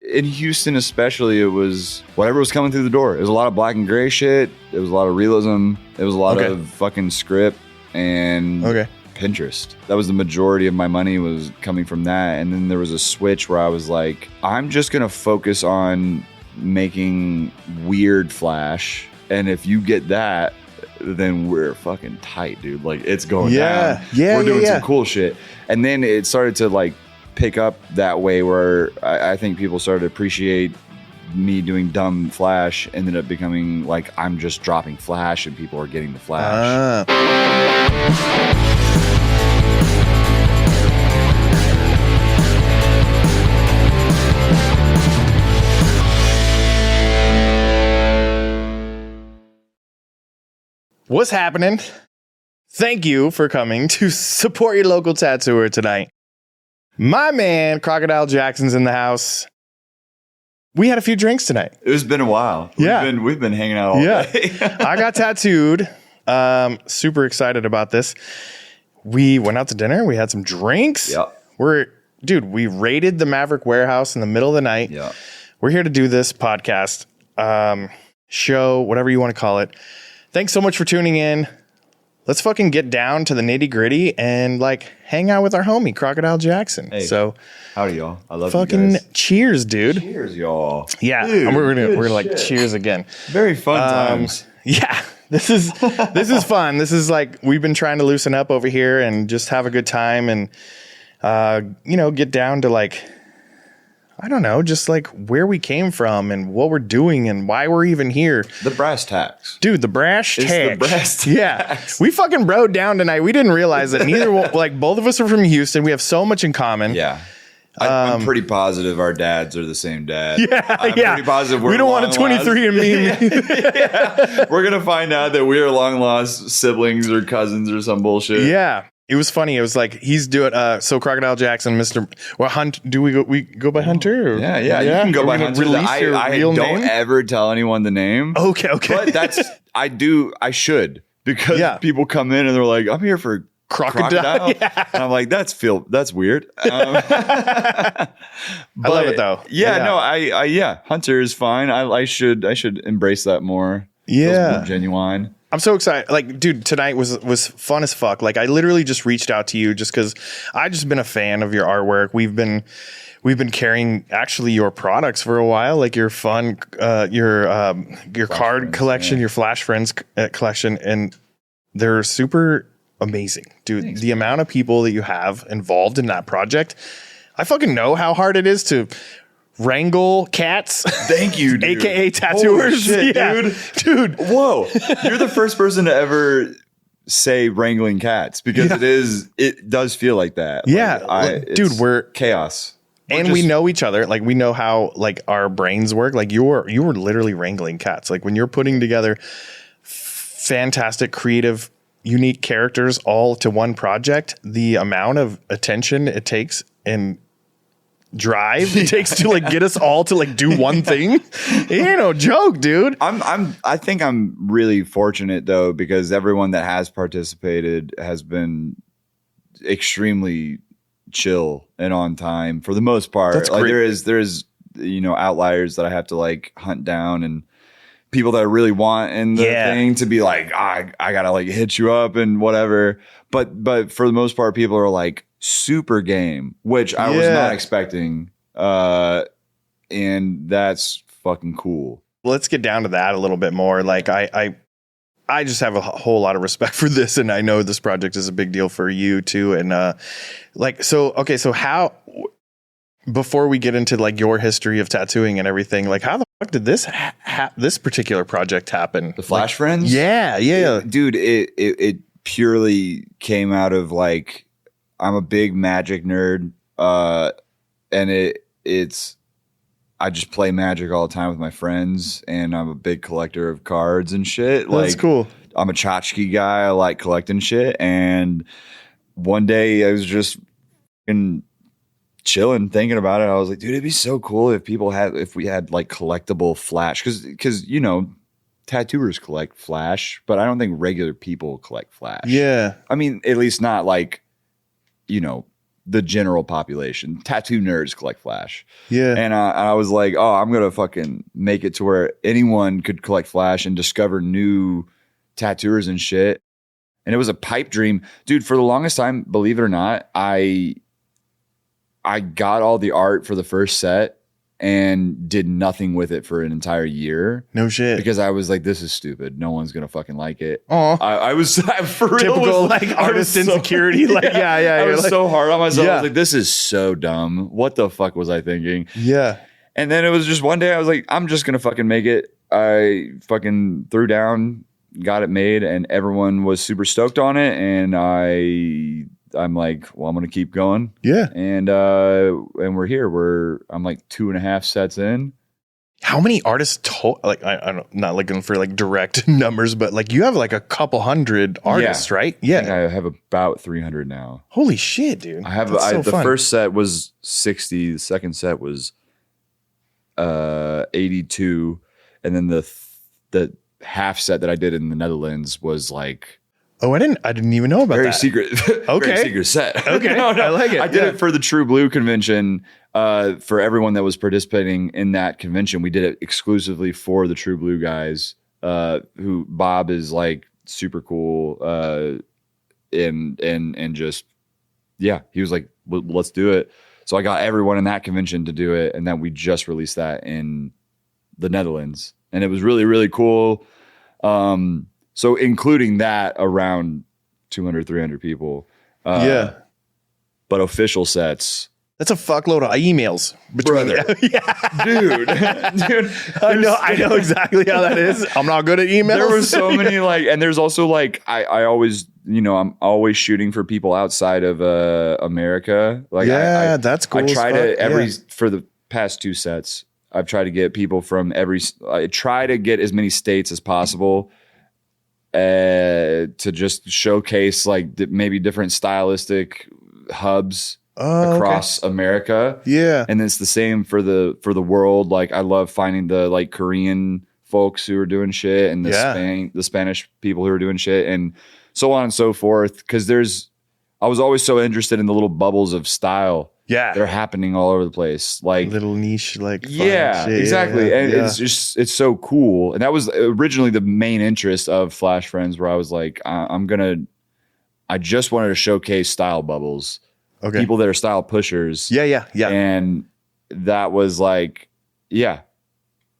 In Houston especially, it was whatever was coming through the door. It was a lot of black and gray shit. It was a lot of realism. It was a lot of fucking script and Pinterest. That was the majority of my money was coming from that. And then there was a switch where I was like, I'm just going to focus on making weird Flash. And if you get that, then we're fucking tight, dude. Like, it's going down. Yeah, we're doing some cool shit. And then it started to like pick up that way where I think people started to appreciate me doing dumb Flash, ended up becoming like I'm just dropping Flash and people are getting the Flash. What's happening? Thank you for coming to support your local tattooer tonight. My man, Crocodile Jackson's in the house. We had a few drinks tonight. It's been a while. We've been hanging out all day. I got tattooed. Super excited about this. We went out to dinner. We had some drinks. Yep. We raided the Maverick Warehouse in the middle of the night. Yeah. We're here to do this podcast, show, whatever you want to call it. Thanks so much for tuning in. Let's fucking get down to the nitty gritty and like hang out with our homie Crocodile Jackson. Hey, so, howdy y'all. I love fucking you guys. Cheers, dude. Cheers, y'all. Yeah, Dude, and we're gonna like cheers again. Very fun times. Yeah, this is fun. This is like we've been trying to loosen up over here and just have a good time and get down to like, I don't know, just like where we came from and what we're doing and why we're even here. The brass tacks. Dude, the brass tacks. The brass tacks. Yeah. We fucking broed down tonight. We didn't realize that like both of us are from Houston. We have so much in common. Yeah. I'm pretty positive our dads are the same dad. Yeah. I'm pretty positive we don't want a 23andMe. Yeah. We're going to find out that we are long lost siblings or cousins or some bullshit. Yeah. It was funny. It was like he's doing so Crocodile Jackson, Hunt. Do we go by Hunter? Or? Yeah. You can go by Hunter. I don't name? Ever tell anyone the name. Okay. But I should because people come in and they're like, I'm here for Crocodile. Yeah. And I'm like, that's weird. I love it though. Yeah. Hunter is fine. I should embrace that more. Yeah. More genuine. I'm so excited. Like, dude, tonight was fun as fuck. Like, I literally just reached out to you just because I've just been a fan of your artwork. We've been carrying actually your products for a while, like your fun, your card friends, collection, your Flash Friends collection, and they're super amazing, dude. Thanks, the amount of people that you have involved in that project, I fucking know how hard it is to wrangle cats. Thank you, dude. AKA tattooers. Shit, dude. Whoa. You're the first person to ever say wrangling cats because it does feel like that. Yeah. Like, dude, we're chaos. We know each other. Like we know how like our brains work. Like you were literally wrangling cats. Like when you're putting together fantastic, creative, unique characters all to one project, the amount of attention it takes and drive it takes to like get us all to like do one thing. It ain't no joke, dude. I think I'm really fortunate though, because everyone that has participated has been extremely chill and on time for the most part. That's like great. there is outliers that I have to like hunt down and people that I really want in the thing to be like, I gotta like hit you up and whatever. But for the most part, people are like super game, which I was not expecting. And that's fucking cool. Let's get down to that a little bit more. Like I just have a whole lot of respect for this, and I know this project is a big deal for you too. And so how, before we get into like your history of tattooing and everything, like how the fuck did this this particular project happen? The Flash Friends? Yeah. Dude, it purely came out of like, I'm a big Magic nerd, and it's I just play Magic all the time with my friends, and I'm a big collector of cards and shit. That's cool. I'm a tchotchke guy. I like collecting shit, and one day I was just chilling, thinking about it. I was like, dude, it'd be so cool if we had like collectible Flash, because tattooers collect Flash, but I don't think regular people collect Flash. Yeah, I mean, at least not like the general population. Tattoo nerds collect Flash. Yeah. And I was like, oh, I'm going to fucking make it to where anyone could collect Flash and discover new tattooers and shit. And it was a pipe dream. Dude, for the longest time, believe it or not, I got all the art for the first set and did nothing with it for an entire year. No shit. Because I was like, this is stupid. No one's going to fucking like it. Oh, I was for real. Typical artist insecurity. So, I was so hard on myself. Yeah. I was like, this is so dumb. What the fuck was I thinking? Yeah. And then it was just one day I was like, I'm just going to fucking make it. I fucking threw down, got it made, and everyone was super stoked on it. And I'm like, well, I'm going to keep going. Yeah. And we're here. I'm like 2.5 sets in. How many artists like I'm not looking for like direct numbers, but like you have like a couple hundred artists, right? Yeah. I think I have about 300 now. Holy shit, dude. I have the first set was 60, the second set was 82, and then the half set that I did in the Netherlands was like, oh, I didn't even know about very that. Secret. Okay. Very secret set. Okay. No. I like it. I did it for the True Blue convention. For everyone that was participating in that convention, we did it exclusively for the True Blue guys. Who Bob is like super cool. And just he was like, well, let's do it. So I got everyone in that convention to do it, and then we just released that in the Netherlands, and it was really, really cool. So including that, around 200, 300 people. But official sets. That's a fuckload of emails. Brother. Dude. I know exactly how that is. I'm not good at emails. There were so many and there's also I always, I'm always shooting for people outside of America. Like that's cool. I try to for the past 2 sets, I've tried to get people from I try to get as many states as possible. To just showcase maybe different stylistic hubs across America. Yeah. And it's the same for the world. Like I love finding the Korean folks who are doing shit and the Spanish people who are doing shit and so on and so forth. Cause I was always so interested in the little bubbles of style. Yeah. They're happening all over the place. Like little niche, fun shit. Exactly. Yeah. And it's so cool. And that was originally the main interest of Flash Friends, where I was like, I just wanted to showcase style bubbles. Okay. People that are style pushers. Yeah. And that was like,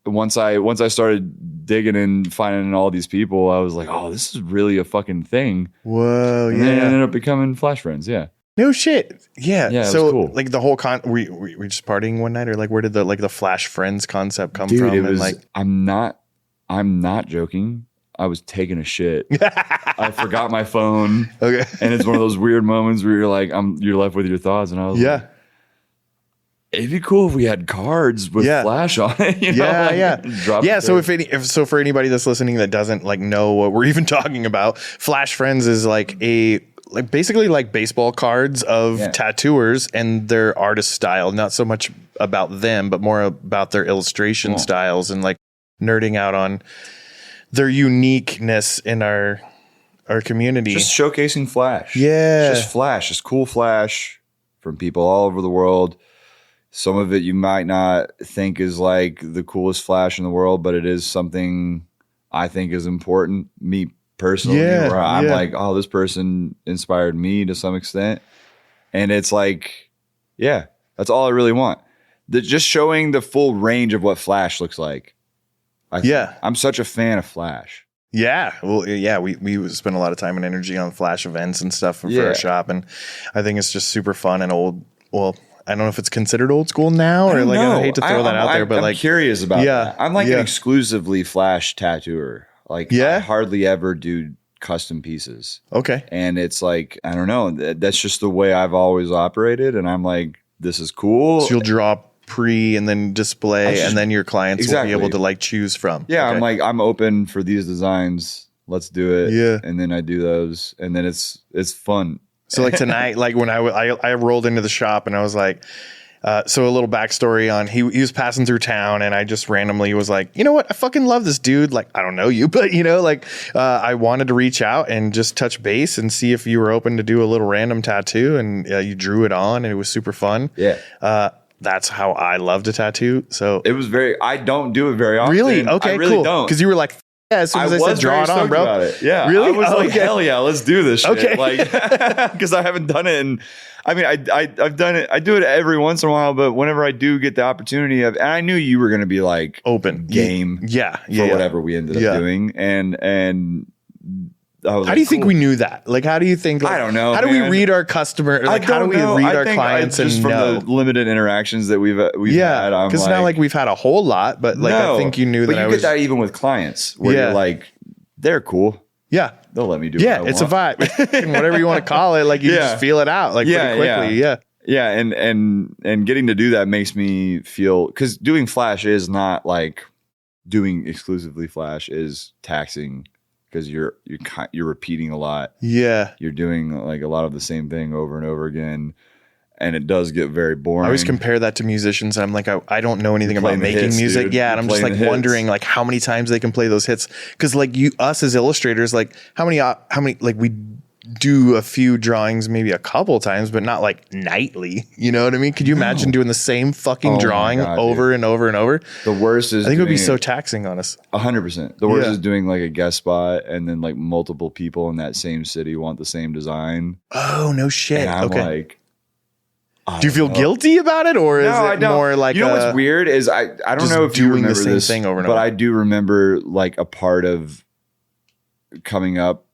once I started digging and finding all these people, I was like, oh, this is really a fucking thing. Whoa. And then it ended up becoming Flash Friends. Yeah. No shit. Yeah. Yeah. So it was cool. Like the whole we just partying one night, or like where did the Flash Friends concept come from? It was, I'm not joking. I was taking a shit. I forgot my phone. Okay. And it's one of those weird moments where you're like, you're left with your thoughts. And I was like, it'd be cool if we had cards with Flash on it. So for anybody that's listening that doesn't know what we're even talking about, Flash Friends is basically baseball cards of tattooers and their artist style. Not so much about them, but more about their illustration styles and nerding out on their uniqueness in our community. Just showcasing Flash. Yeah. Just Flash. Just cool Flash from people all over the world. Some of it you might not think is the coolest Flash in the world, but it is something I think is important. Me personally, where I'm like, oh, this person inspired me to some extent. And it's that's all I really want. Just showing the full range of what Flash looks like. I'm such a fan of Flash. Yeah. Well, we spend a lot of time and energy on Flash events and stuff for our shop. And I think it's just super fun and old. Well, I don't know if it's considered old school now or I hate to throw that out there, but I'm curious about that. I'm an exclusively Flash tattooer. I hardly ever do custom pieces. Okay. And it's I don't know. That's just the way I've always operated. And I'm like, this is cool. So you'll draw pre and then display and then your clients will be able to choose from. Yeah. Okay. I'm open for these designs. Let's do it. Yeah. And then I do those and then it's fun. So tonight, when I rolled into the shop and I was like, So a little backstory on he was passing through town, and I just randomly was like, you know what? I fucking love this dude. Like, I don't know you, but I wanted to reach out and just touch base and see if you were open to do a little random tattoo. And you drew it on, and it was super fun. Yeah. That's how I love to tattoo. So it was I don't do it very often. Really? Okay, I really cool. don't. Because you were like, yeah, as soon as I said draw it on, bro. About it. Yeah. Really? I was like, hell yeah, let's do this shit. Okay. Like, because I haven't done it. And I mean, I've done it. I do it every once in a while, but whenever I do get the opportunity and I knew you were going to be like open game. For whatever we ended up doing. And how do you think we knew that? Like, how do you think? Like, I don't know. How do we read our customer? Like, how do we read our clients and from know? the limited interactions that we've had? Because not like we've had a whole lot, but like I think you knew that. But you get that even with clients where you're like, they're cool. Yeah, they'll let me do. Yeah, it's a vibe, and whatever you want to call it. Like you just feel it out, like pretty quickly. Yeah, and getting to do that makes me feel, because doing Flash is not like doing exclusively Flash is taxing. Because you're repeating a lot. Yeah, you're doing like a lot of the same thing over and over again, and it does get very boring. I always compare that to musicians. I'm like, I don't know anything about making music. Dude. Yeah, and I'm just like wondering like how many times they can play those hits. Because like us as illustrators, like how many like we do a few drawings maybe a couple times, but not like nightly. You know what I mean? Could you imagine doing the same fucking drawing over and over and over? The worst is I think it would be so taxing on us. 100%. The worst is doing like a guest spot and then like multiple people in that same city want the same design. Oh, no shit. And I'm like, do you feel guilty about it, or is it more like, you know what's weird is I don't know if you remember the same thing over and over, but I do remember like a part of coming up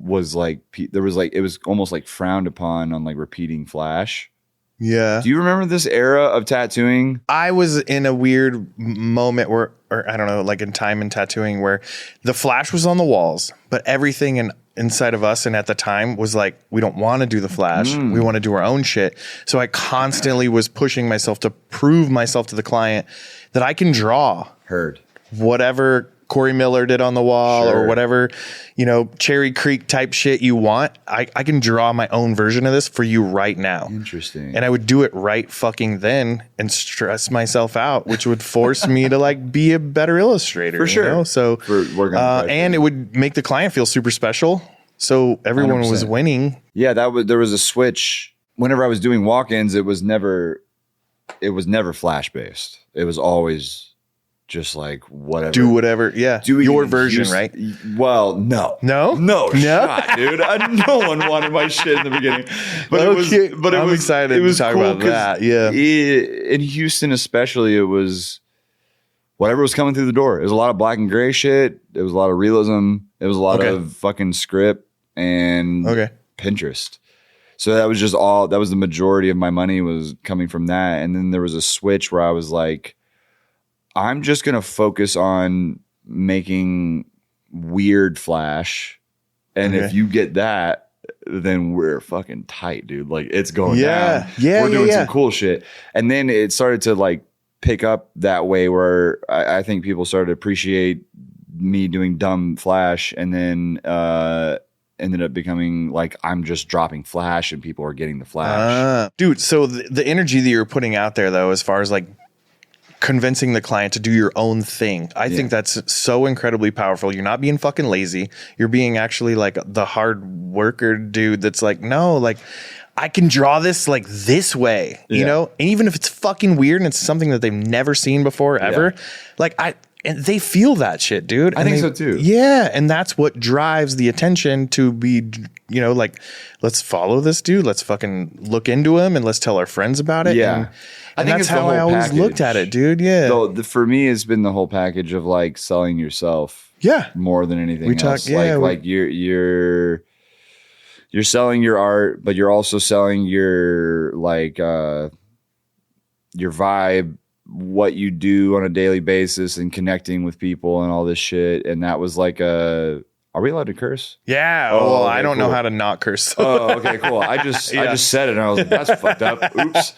was like there was like it was almost like frowned upon on like repeating Flash. Yeah. Do you remember this era of tattooing? I was in a weird moment where, or I don't know, like in time in tattooing where the Flash was on the walls, but everything inside of us and at the time was like, we don't want to do the Flash. We want to do our own shit. So I constantly was pushing myself to prove myself to the client that I can draw. Whatever Corey Miller did on the wall or whatever, Cherry Creek type shit you want. I can draw my own version of this for you right now. Interesting. And I would do it right fucking then and stress myself out, which would force me to like be a better illustrator. For sure. So, and it would make the client feel super special. So everyone 100%. Was winning. Yeah, there was a switch. Whenever I was doing walk-ins, it was never Flash based. It was always just like whatever. Do whatever. Yeah. Do your version, right? Well, no. Shot, dude. No one wanted my shit in the beginning. But I'm excited to talk about that. Yeah. In Houston especially, it was whatever was coming through the door. It was a lot of black and gray shit. It was a lot of realism. It was a lot of fucking script and Pinterest. So that was the majority of my money was coming from that. And then there was a switch where I was like, I'm just going to focus on making weird Flash. And if you get that, then we're fucking tight, dude. Like it's going down. Yeah. We're doing some cool shit. And then it started to like pick up that way where I think people started to appreciate me doing dumb Flash, and then ended up becoming like I'm just dropping Flash and people are getting the Flash. Dude, so the energy that you're putting out there though, as far as like convincing the client to do your own thing. I think that's so incredibly powerful. You're not being fucking lazy. You're being actually like the hard worker dude that's like, no, like I can draw this like this way, you know? And even if it's fucking weird and it's something that they've never seen before ever, and they feel that shit, dude. I think so too. Yeah. And that's what drives the attention to be, like, let's follow this dude. Let's fucking look into him and let's tell our friends about it. Yeah. I think that's how I always looked at it, dude. Yeah. So for me, it's been the whole package of like selling yourself. Yeah. More than anything else. Like you're selling your art, but you're also selling your like your vibe, what you do on a daily basis, and connecting with people and all this shit. And that was like are we allowed to curse? Yeah. Oh, okay, I don't know how to not curse. Oh, okay, cool. I just said it and I was like, that's fucked up. Oops.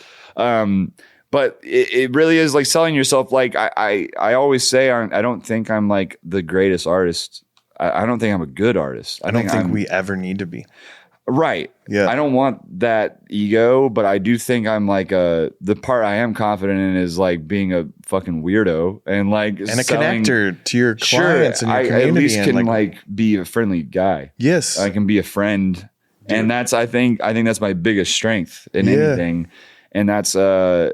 But it really is like selling yourself. Like I always say, I don't think I'm like the greatest artist. I don't think I'm a good artist. I don't think we ever need to be. Right. Yeah. I don't want that ego, but I do think I'm like the part I am confident in is like being a fucking weirdo and like a connector to your clients and your community. I at least can like be a friendly guy. Yes. I can be a friend. Dude. And that's I think that's my biggest strength in anything. And that's I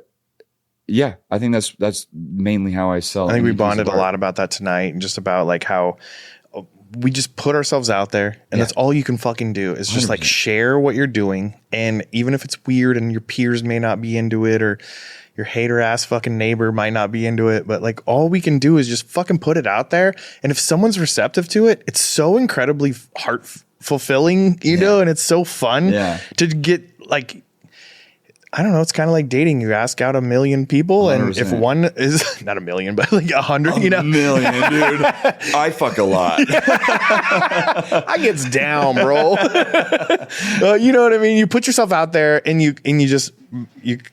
think that's mainly how I sell. I think we bonded a lot about that tonight and just about like how we just put ourselves out there and that's all you can fucking do is just 100%. Like share what you're doing. And even if it's weird and your peers may not be into it or your hater ass fucking neighbor might not be into it, but like all we can do is just fucking put it out there. And if someone's receptive to it, it's so incredibly heart fulfilling, you know, and it's so fun to get like, I don't know. It's kind of like dating. You ask out 1 million people, 100%. And if one is not 1 million, but like 100, you know, 1 million, dude. I fuck a lot. I gets down, bro. You know what I mean? You put yourself out there, and you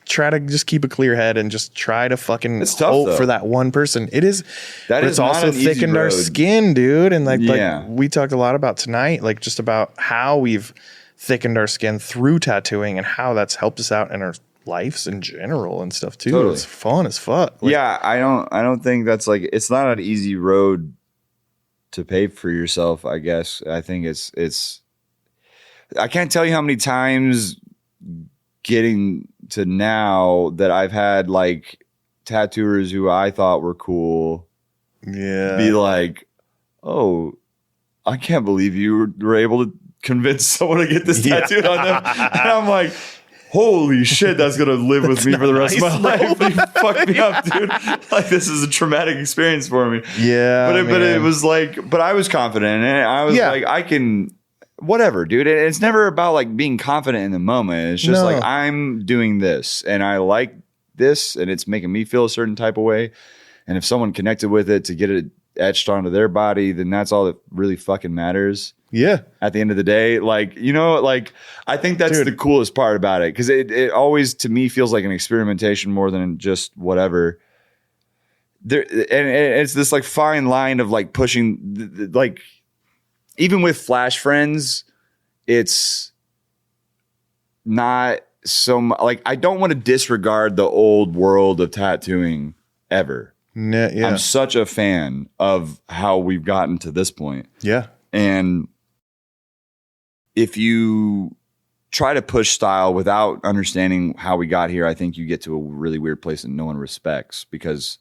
try to just keep a clear head and just try to fucking hope for that one person. It is. That is. It's also thickened our skin, dude. And like we talked a lot about tonight, like just about how we've thickened our skin through tattooing and how that's helped us out in our lives in general and stuff too. Totally. It's fun as fuck. Like, I don't think that's like, it's not an easy road to pave for yourself, I guess. I think it's I can't tell you how many times getting to now that I've had like tattooers who I thought were cool be like, oh, I can't believe you were able to convince someone to get this tattooed on them. And I'm like, holy shit, that's going to live with me for the rest of my life. You fucked me up, dude. Like, this is a traumatic experience for me. Yeah. But it was like, but I was confident in it. I was like, I can, whatever, dude. It's never about like being confident in the moment. It's just like, I'm doing this and I like this and it's making me feel a certain type of way. And if someone connected with it to get it etched onto their body, then that's all that really fucking matters. Yeah. At the end of the day, like, you know, like I think that's the coolest part about it. Cause it always to me feels like an experimentation more than just whatever. There and it's this like fine line of like pushing like even with Flash Friends, it's not so much like I don't want to disregard the old world of tattooing ever. Yeah. I'm such a fan of how we've gotten to this point. Yeah. And if you try to push style without understanding how we got here, I think you get to a really weird place that no one respects because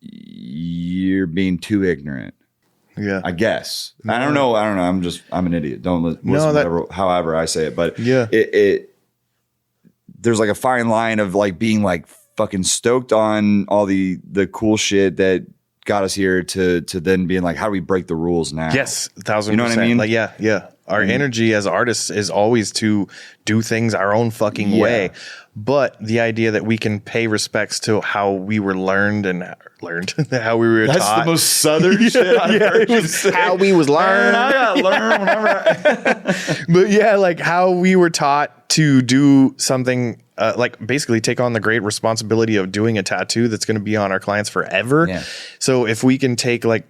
you're being too ignorant. Yeah. I guess. No. I don't know. I'm an idiot. Don't listen however I say it. But there's like a fine line of like being like fucking stoked on all the cool shit that got us here to then being like, how do we break the rules now? Yes, 1,000%. You know what I mean? Like, yeah. Our energy as artists is always to do things our own fucking way. But the idea that we can pay respects to how we were learned how we were That's taught. That's the most southern shit I've heard you say. How we was learned. Man, I got learned whenever But yeah, like how we were taught to do something like basically take on the great responsibility of doing a tattoo that's going to be on our clients forever. Yeah. So if we can take like,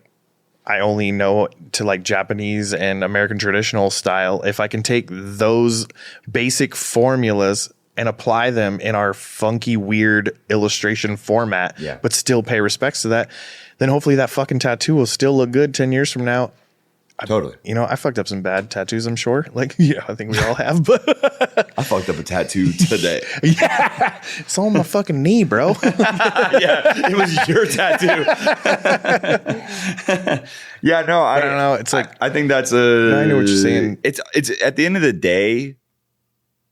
I only know to like Japanese and American traditional style. If I can take those basic formulas and apply them in our funky, weird illustration format, but still pay respects to that, then hopefully that fucking tattoo will still look good 10 years from now. Totally. You know, I fucked up some bad tattoos, I'm sure. Like, I think we all have, but I fucked up a tattoo today. Yeah. It's on my fucking knee, bro. Yeah. It was your tattoo. Yeah, no, I don't know. It's like, I think that's I know what you're saying. It's at the end of the day,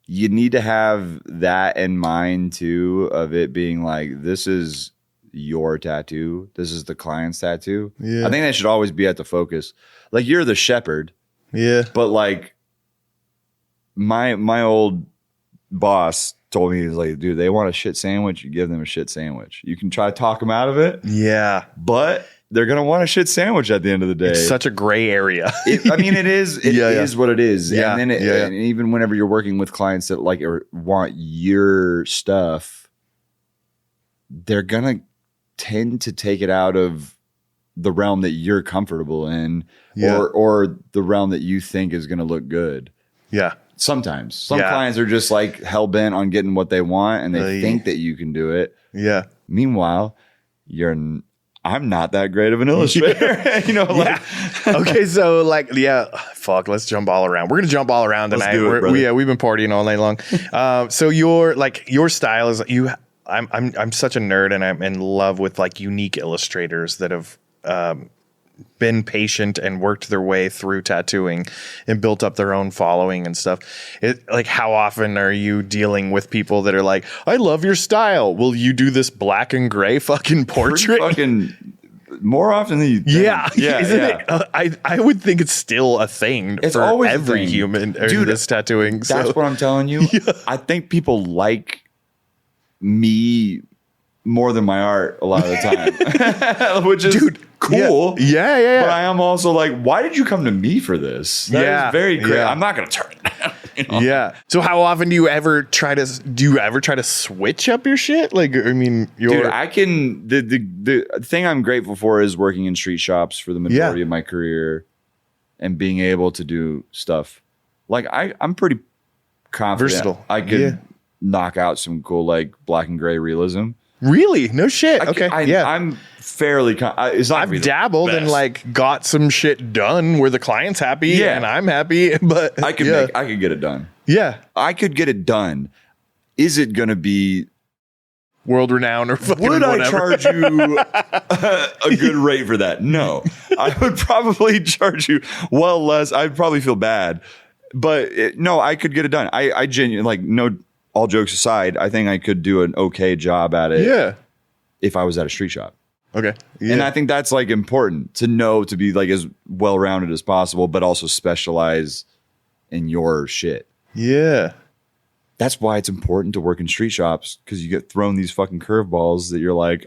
you need to have that in mind too, of it being like, this is your tattoo. This is the client's tattoo. Yeah. I think that should always be at the focus. Like, you're the shepherd. Yeah. But like my old boss told me, he's like, dude, they want a shit sandwich, you give them a shit sandwich. You can try to talk them out of it. Yeah. But they're going to want a shit sandwich at the end of the day. It's such a gray area. I mean, it is. It is what it is. Yeah. And then and even whenever you're working with clients that like want your stuff, they're going to tend to take it out of the realm that you're comfortable in or the realm that you think is going to look good. Yeah. Sometimes some clients are just like hell bent on getting what they want, and they think that you can do it. Yeah. Meanwhile, I'm not that great of an illustrator. You know, like okay, so like, fuck, let's jump all around. We're gonna jump all around tonight. We've been partying all night long. So your style is I'm such a nerd, and I'm in love with like unique illustrators that have been patient and worked their way through tattooing and built up their own following and stuff. Like, how often are you dealing with people that are like, I love your style, will you do this black and gray fucking portrait? More often than you think. Yeah. Isn't it? I would think it's still a thing. It's for always every human. Dude, this tattooing. That's what I'm telling you. Yeah. I think people like me more than my art a lot of the time, which is cool. Yeah. But I am also like, why did you come to me for this? That is very crazy. I'm not going to turn it down. You know? Yeah. So how often do you ever try to switch up your shit? Like, I mean, dude, I can. The thing I'm grateful for is working in street shops for the majority of my career, and being able to do stuff like I'm pretty confident. Versatile. I could knock out some cool like black and gray realism. Really? No shit. Okay. I'm fairly. I've dabbled and like got some shit done where the client's happy and I'm happy, but I could get it done. Yeah, I could get it done. Is it going to be world renowned or fucking would whatever? I charge you a good rate for that? No, I would probably charge you well less. I'd probably feel bad, but no, I could get it done. I genuinely like no. All jokes aside, I think I could do an okay job at it. Yeah. If I was at a street shop. Okay. Yeah. And I think that's like important to know, to be like as well-rounded as possible, but also specialize in your shit. Yeah. That's why it's important to work in street shops, because you get thrown these fucking curveballs that you're like,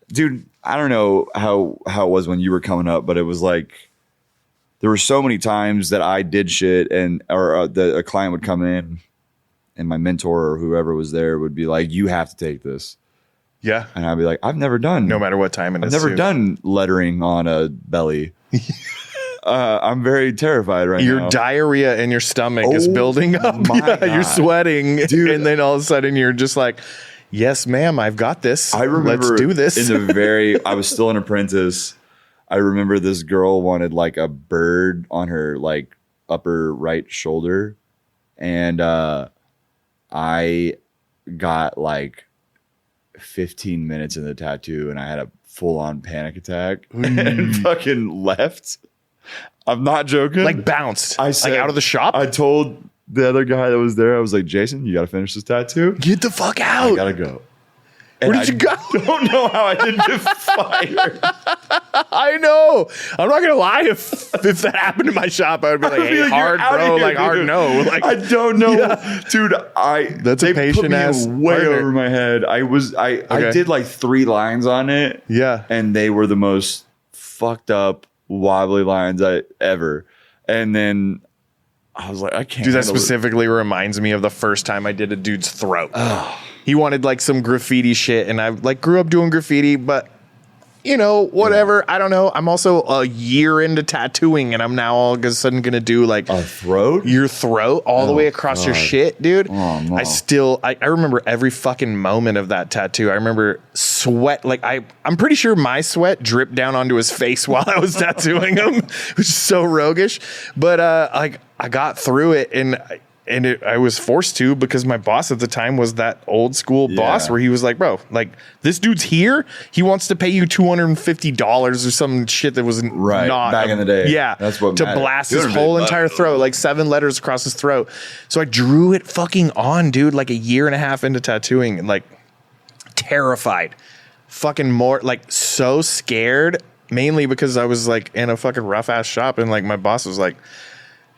dude, I don't know how it was when you were coming up, but it was like, there were so many times that I did shit or a client would come in, and my mentor or whoever was there would be like, you have to take this. Yeah. And I'd be like, I've never done. No matter what time it is. I've never done lettering on a belly. I'm very terrified right now. Your diarrhea in your stomach is building up. You're sweating. Dude. And then all of a sudden you're just like, yes, ma'am, I've got this. I remember let's do this. I was still an apprentice. I remember this girl wanted like a bird on her like upper right shoulder. And, I got like 15 minutes in the tattoo and I had a full-on panic attack and fucking left. I'm not joking. Like bounced. I said, like out of the shop? I told the other guy that was there, I was like, Jason, you got to finish this tattoo. Get the fuck out. I got to go. Where did you go? I don't know how I didn't get fired. I know. I'm not gonna lie. If that happened in my shop, I would be like, "Hey, hard, bro. Like, hard, no." Like, I don't know, dude. That's a patient ass way over my head. I did like 3 lines on it. Yeah, and they were the most fucked up, wobbly lines ever. And then I was like, I can't. Dude, that specifically reminds me of the first time I did a dude's throat. He wanted like some graffiti shit, and I like grew up doing graffiti, but you know, whatever. Yeah. I don't know. I'm also a year into tattooing, and I'm now all of a sudden gonna do like a throat, your throat all the way across your shit, dude. Oh, no. I remember every fucking moment of that tattoo. I remember sweat. Like I'm pretty sure my sweat dripped down onto his face while I was tattooing him, which is so roguish. But like I got through it, and I was forced to, because my boss at the time was that old school boss where he was like, bro, like this dude's here. He wants to pay you $250 or some shit that was not back in the day. Yeah. That's what to blast his whole entire throat, like 7 letters across his throat. So I drew it fucking on, dude, like a year and a half into tattooing, and like terrified, fucking more like so scared, mainly because I was like in a fucking rough ass shop, and like my boss was like,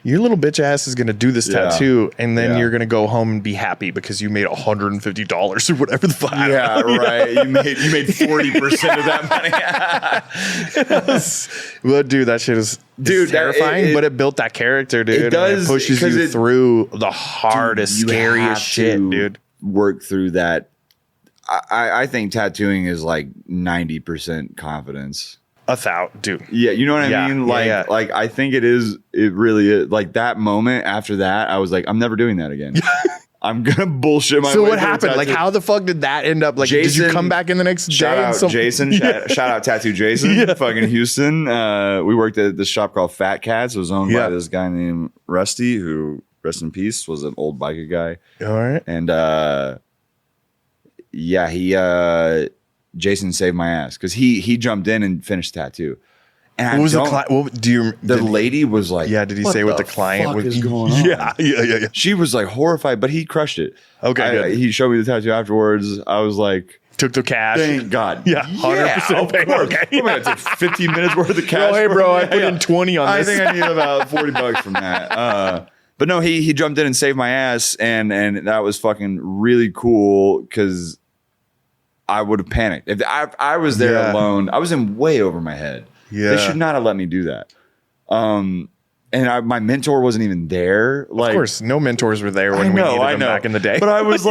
your little bitch ass is going to do this tattoo, and then you're going to go home and be happy because you made $150 or whatever the fuck. Yeah, right. You made 40% of that money. Well, dude, that shit is terrifying, but it built that character, dude. It does. And it pushes you through the hardest, scariest shit, dude. Work through that. I think tattooing is like 90% confidence. Dude. Yeah, you know what I mean? Like, like I think it really is. Like that moment after that, I was like, I'm never doing that again. I'm gonna bullshit my. So what happened? Like, how the fuck did that end up? Like, Jason, did you come back in the next day? Jason, shout out Tattoo Jason, fucking Houston. We worked at this shop called Fat Cats. It was owned by this guy named Rusty, who, rest in peace, was an old biker guy. All right, and Jason saved my ass because he jumped in and finished tattoo. And what was the client? What do you? The lady was like, "Yeah." Did he say what the client was going on? Yeah. She was like horrified, but he crushed it. Okay, good. He showed me the tattoo afterwards. I was like, took the cash. Thank God. Yeah, 100%. Of course. Okay. I'm gonna take 15 minutes worth of cash. Oh, hey, bro, I put in 20 on this. I think I need about $40 from that. But no, he jumped in and saved my ass, and that was fucking really cool because I would have panicked if I was there alone. I was in way over my head. Yeah, they should not have let me do that. And my mentor wasn't even there. Like, of course, no mentors were there when we needed them back in the day. But I was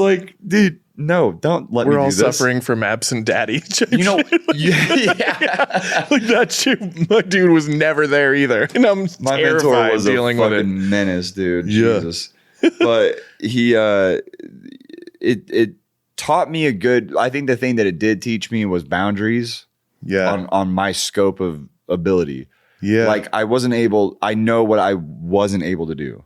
like, dude, no, don't let me do this. We're all suffering from absent daddy. You know, like that shit. My dude was never there either, and I'm my terrified mentor was dealing a with it. fucking menace, dude. Yeah. Jesus, but he, it taught me a good. I think the thing that it did teach me was boundaries. Yeah, on my scope of ability. Yeah, like I know what I wasn't able to do.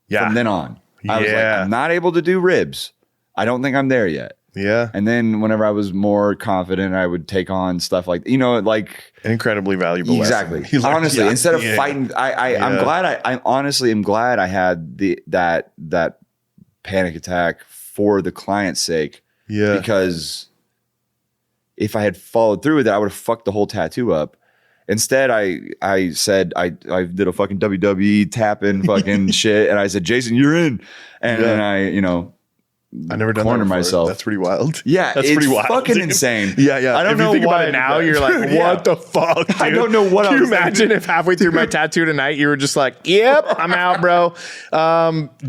Yeah, from then on, I was like, I'm not able to do ribs. I don't think I'm there yet. Yeah, and then whenever I was more confident, I would take on stuff like like an incredibly valuable. Exactly. Honestly, instead of fighting, I'm glad. I honestly am glad I had that panic attack for the client's sake. Yeah, because if I had followed through with it, I would have fucked the whole tattoo up. Instead, I said I did a fucking WWE tap-in fucking shit, and I said, Jason, you're in. And then I never done that before. Myself. That's pretty wild. Yeah, that's pretty wild. Fucking dude. Insane. Yeah. I don't know. If you think about it now, you're like, what the fuck, dude? I don't know what. Can you imagine if halfway through my tattoo tonight, you were just like, "Yep, I'm out, bro.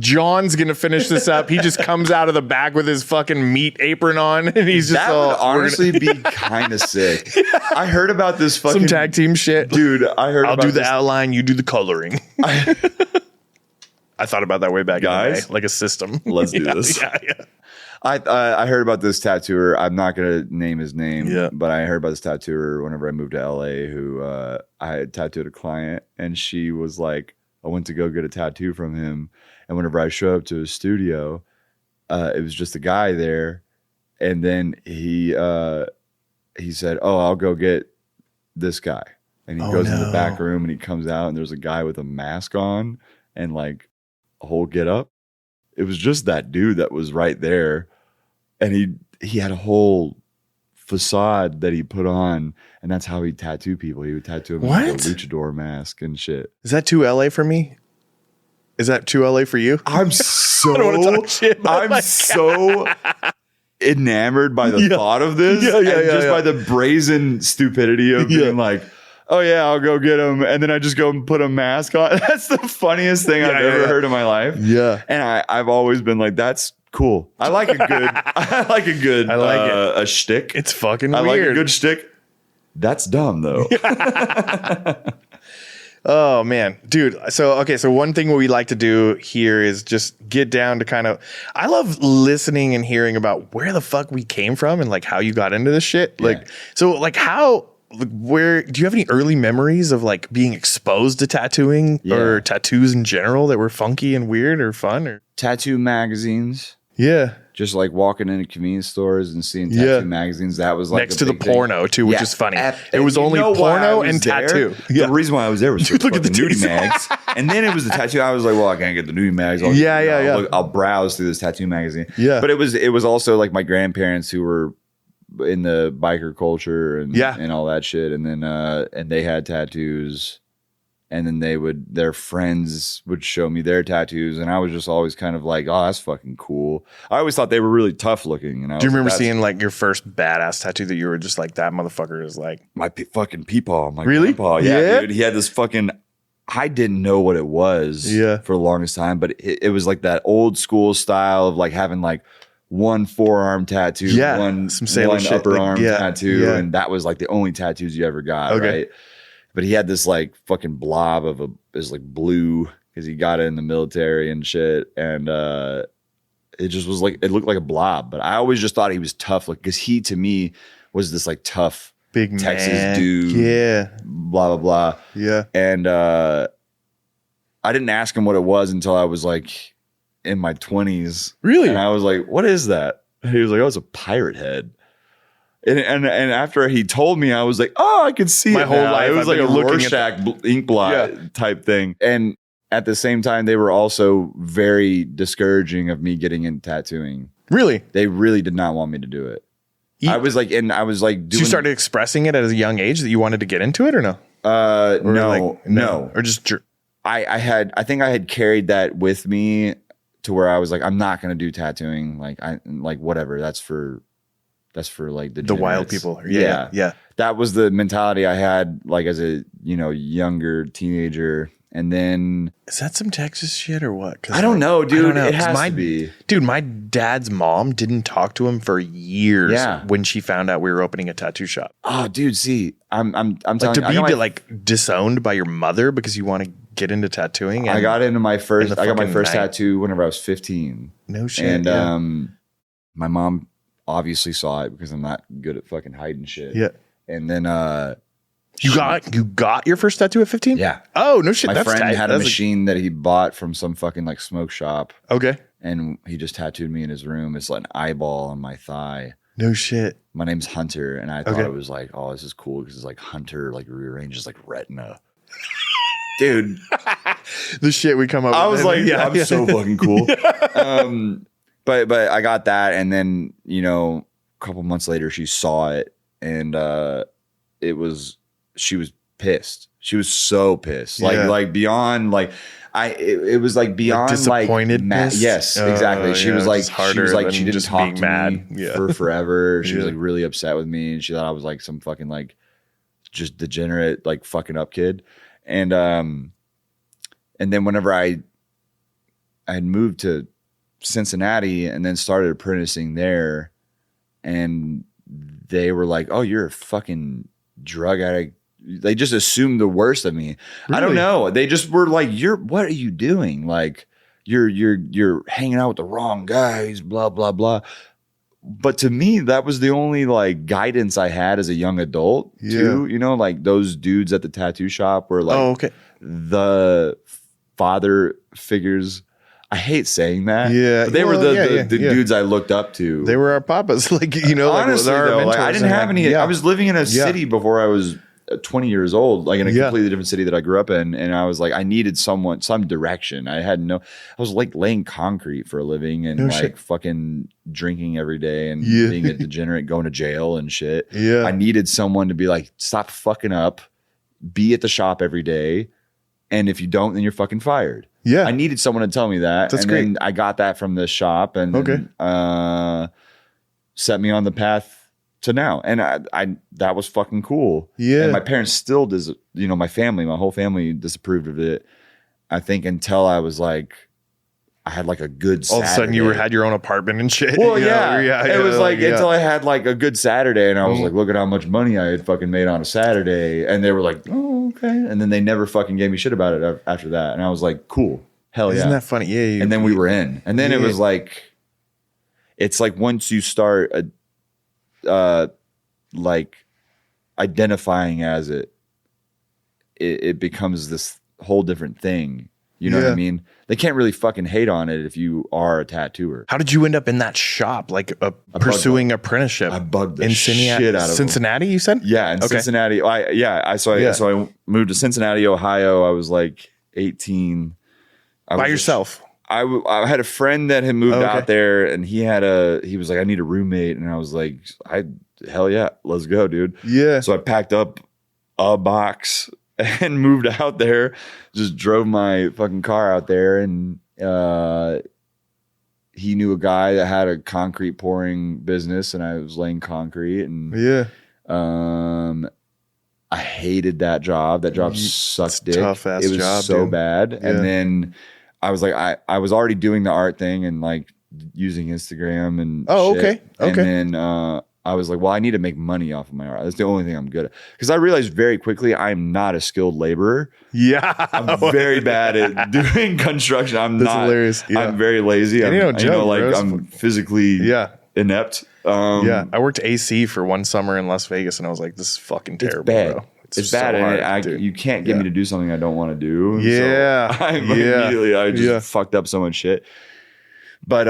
John's gonna finish this up." He just comes out of the back with his fucking meat apron on, and he's just that would honestly be kind of sick. I heard about this fucking some tag team shit, dude. I'll do the outline, you do the coloring. I thought about that way back in the day, like a system. Let's do this. Yeah. I heard about this tattooer. I'm not going to name his name, but I heard about this tattooer whenever I moved to LA who I had tattooed a client, and she was like, I went to go get a tattoo from him. And whenever I showed up to his studio, it was just a guy there. And then he said, oh, I'll go get this guy. And he goes in the back room and he comes out and there's a guy with a mask on and like a whole get up. It was just that dude that was right there. And he had a whole facade that he put on, and that's how he tattoo people. He would tattoo him with a luchador mask and shit. Is that too LA for me? Is that too LA for you? I'm so I don't want to talk shit, I'm so enamored by the thought of this. By the brazen stupidity of being like, oh yeah, I'll go get him, and then I just go and put a mask on. That's the funniest thing I've ever heard in my life. Yeah, and I've always been like, that's cool. I like a good. I like a shtick. It's fucking weird. I like a good shtick. That's dumb though. Oh man, dude. So one thing we like to do here is just get down to kind of, I love listening and hearing about where the fuck we came from and like how you got into this shit. Like, so like how, where do you have any early memories of like being exposed to tattooing or tattoos in general that were funky and weird or fun or tattoo magazines? Yeah. Just like walking into convenience stores and seeing tattoo magazines. That was like next to the porno too, which is funny. It was only porno and tattoo. The reason why I was there was for look at the nudie mags. And then it was the tattoo. I was like, well, I can't get the nudie mags. I'll browse through this tattoo magazine. Yeah. But it was also like my grandparents who were in the biker culture and all that shit. And then and they had tattoos. And then their friends would show me their tattoos, and I was just always kind of like, "Oh, that's fucking cool." I always thought they were really tough looking. And do you remember seeing like your first badass tattoo that you were just like, "That motherfucker is like my fucking peepaw"? My really? Grandpa. Yeah, dude. He had this fucking. I didn't know what it was for the longest time, but it was like that old school style of like having like one forearm tattoo, one upper arm tattoo, and that was like the only tattoos you ever got, right? But he had this like fucking blob of is like blue because he got it in the military and shit, and it just was like, it looked like a blob. But I always just thought he was tough, like, because he to me was this like tough big Texas dude, blah blah blah, and I didn't ask him what it was until I was like in my 20s. Really? And I was like, what is that? And he was like, oh, it's a pirate head. And after he told me, I was like, oh, I could see my whole life. It was like a Rorschach ink blot type thing. And at the same time, they were also very discouraging of me getting into tattooing. Really? They really did not want me to do it. I was like, doing. So you started expressing it at a young age that you wanted to get into it, or no? No. Or just. I think I had carried that with me to where I was like, I'm not going to do tattooing. Like whatever. That's for like the wild people. Yeah. That was the mentality I had like as a, younger teenager. And then is that some Texas shit or what? I don't know, dude. I don't know. It has to be. Dude, my dad's mom didn't talk to him for years when she found out we were opening a tattoo shop. Oh, dude, see, I'm like, telling you, to be like disowned by your mother because you want to get into tattooing. I got my first tattoo whenever I was 15. No shit. And my mom obviously saw it because I'm not good at fucking hiding shit. Yeah. And then you got your first tattoo at 15? Yeah. Oh, no shit. My friend had a machine that he bought from some fucking like smoke shop. Okay. And he just tattooed me in his room. It's like an eyeball on my thigh. No shit. My name's Hunter, and I thought it was like, oh, this is cool because it's like Hunter like rearranges like retina. Dude, the shit we come up with. I was like, I'm so fucking cool. But I got that, and then a couple months later, she saw it, and she was pissed. She was so pissed, like beyond like. It was like beyond disappointed. Yes, exactly. She was like, she didn't talk to me for forever. She was like really upset with me, and she thought I was like some fucking like just degenerate like fucking up kid. And then whenever I had moved to Cincinnati and then started apprenticing there, and they were like, "Oh, you're a fucking drug addict." They just assumed the worst of me. Really? I don't know. They just were like, what are you doing? Like you're hanging out with the wrong guys, blah, blah, blah. But to me, that was the only like guidance I had as a young adult too. Like those dudes at the tattoo shop were like the father figures. I hate saying that. Yeah. But they were the dudes I looked up to. They were our papas. Like, honestly, though, I didn't have any. I was living in a city before I was 20 years old, like in a completely different city that I grew up in. And I was like, I needed some direction. I was like laying concrete for a living and fucking drinking every day and being a degenerate, going to jail and shit. Yeah. I needed someone to be like, stop fucking up, be at the shop every day. And if you don't, then you're fucking fired. Yeah. I needed someone to tell me that. That's great. Then I got that from this shop and set me on the path to now. And I that was fucking cool. Yeah. And my parents still my whole family disapproved of it. I think until I was like, I had like a good Saturday. All of a sudden you had your own apartment and shit. Well, it was like until I had like a good Saturday and I was like, look at how much money I had fucking made on a Saturday. And they were like, oh, okay. And then they never fucking gave me shit about it after that. And I was like, cool. Hell yeah. Isn't that funny? Yeah. And then we were in. And then it was like, it's like once you start like identifying as it becomes this whole different thing. You know what I mean? They can't really fucking hate on it if you are a tattooer. How did you end up in that shop, like pursuing apprenticeship? I bugged the shit out of Cincinnati, you said? Yeah, in Cincinnati. So I moved to Cincinnati, Ohio. I was like 18. By yourself? I had a friend that had moved out there, and he was like, I need a roommate, and I was like, hell yeah, let's go, dude. Yeah. So I packed up a box and moved out there. Just drove my fucking car out there, and he knew a guy that had a concrete pouring business, and I was laying concrete, and I hated that job. That job sucked dick. Tough ass job. It was so bad. Yeah. And then I was like, I was already doing the art thing and like using Instagram and okay. And then I was like, well, I need to make money off of my art. That's the only thing I'm good at. Because I realized very quickly I'm not a skilled laborer. Yeah. I'm very bad at doing construction. That's hilarious. Yeah. I'm very lazy. I'm physically inept. I worked AC for one summer in Las Vegas, and I was like, this is fucking terrible, bro. It's bad, so and you can't get me to do something I don't want to do. Yeah. So I just fucked up so much shit. But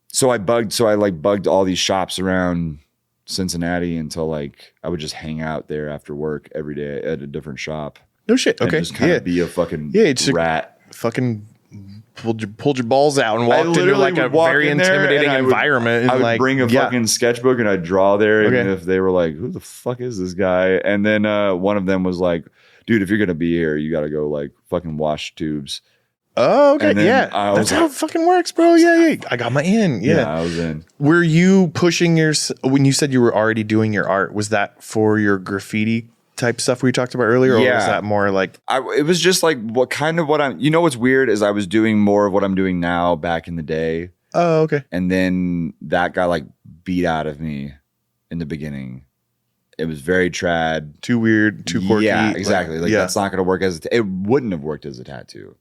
so I bugged all these shops around Cincinnati until like I would just hang out there after work every day at a different shop. No shit. Okay. And just kind of be a fucking rat. Fucking pulled your balls out and walked into like a very intimidating environment. I would bring a fucking sketchbook and I'd draw there. And if they were like, who the fuck is this guy? And then one of them was like, dude, if you're going to be here, you got to go like fucking wash tubes. Oh, okay. Yeah. That's how it fucking works, bro. Yeah. I got my in. Yeah. I was in. Were you pushing when you said you were already doing your art, was that for your graffiti type stuff we talked about earlier? Or was that more like it was just like what I'm, what's weird is I was doing more of what I'm doing now back in the day. Oh, okay. And then that got like beat out of me in the beginning. It was very trad. Too weird, too quirky. Yeah, exactly. That's not going to work it wouldn't have worked as a tattoo.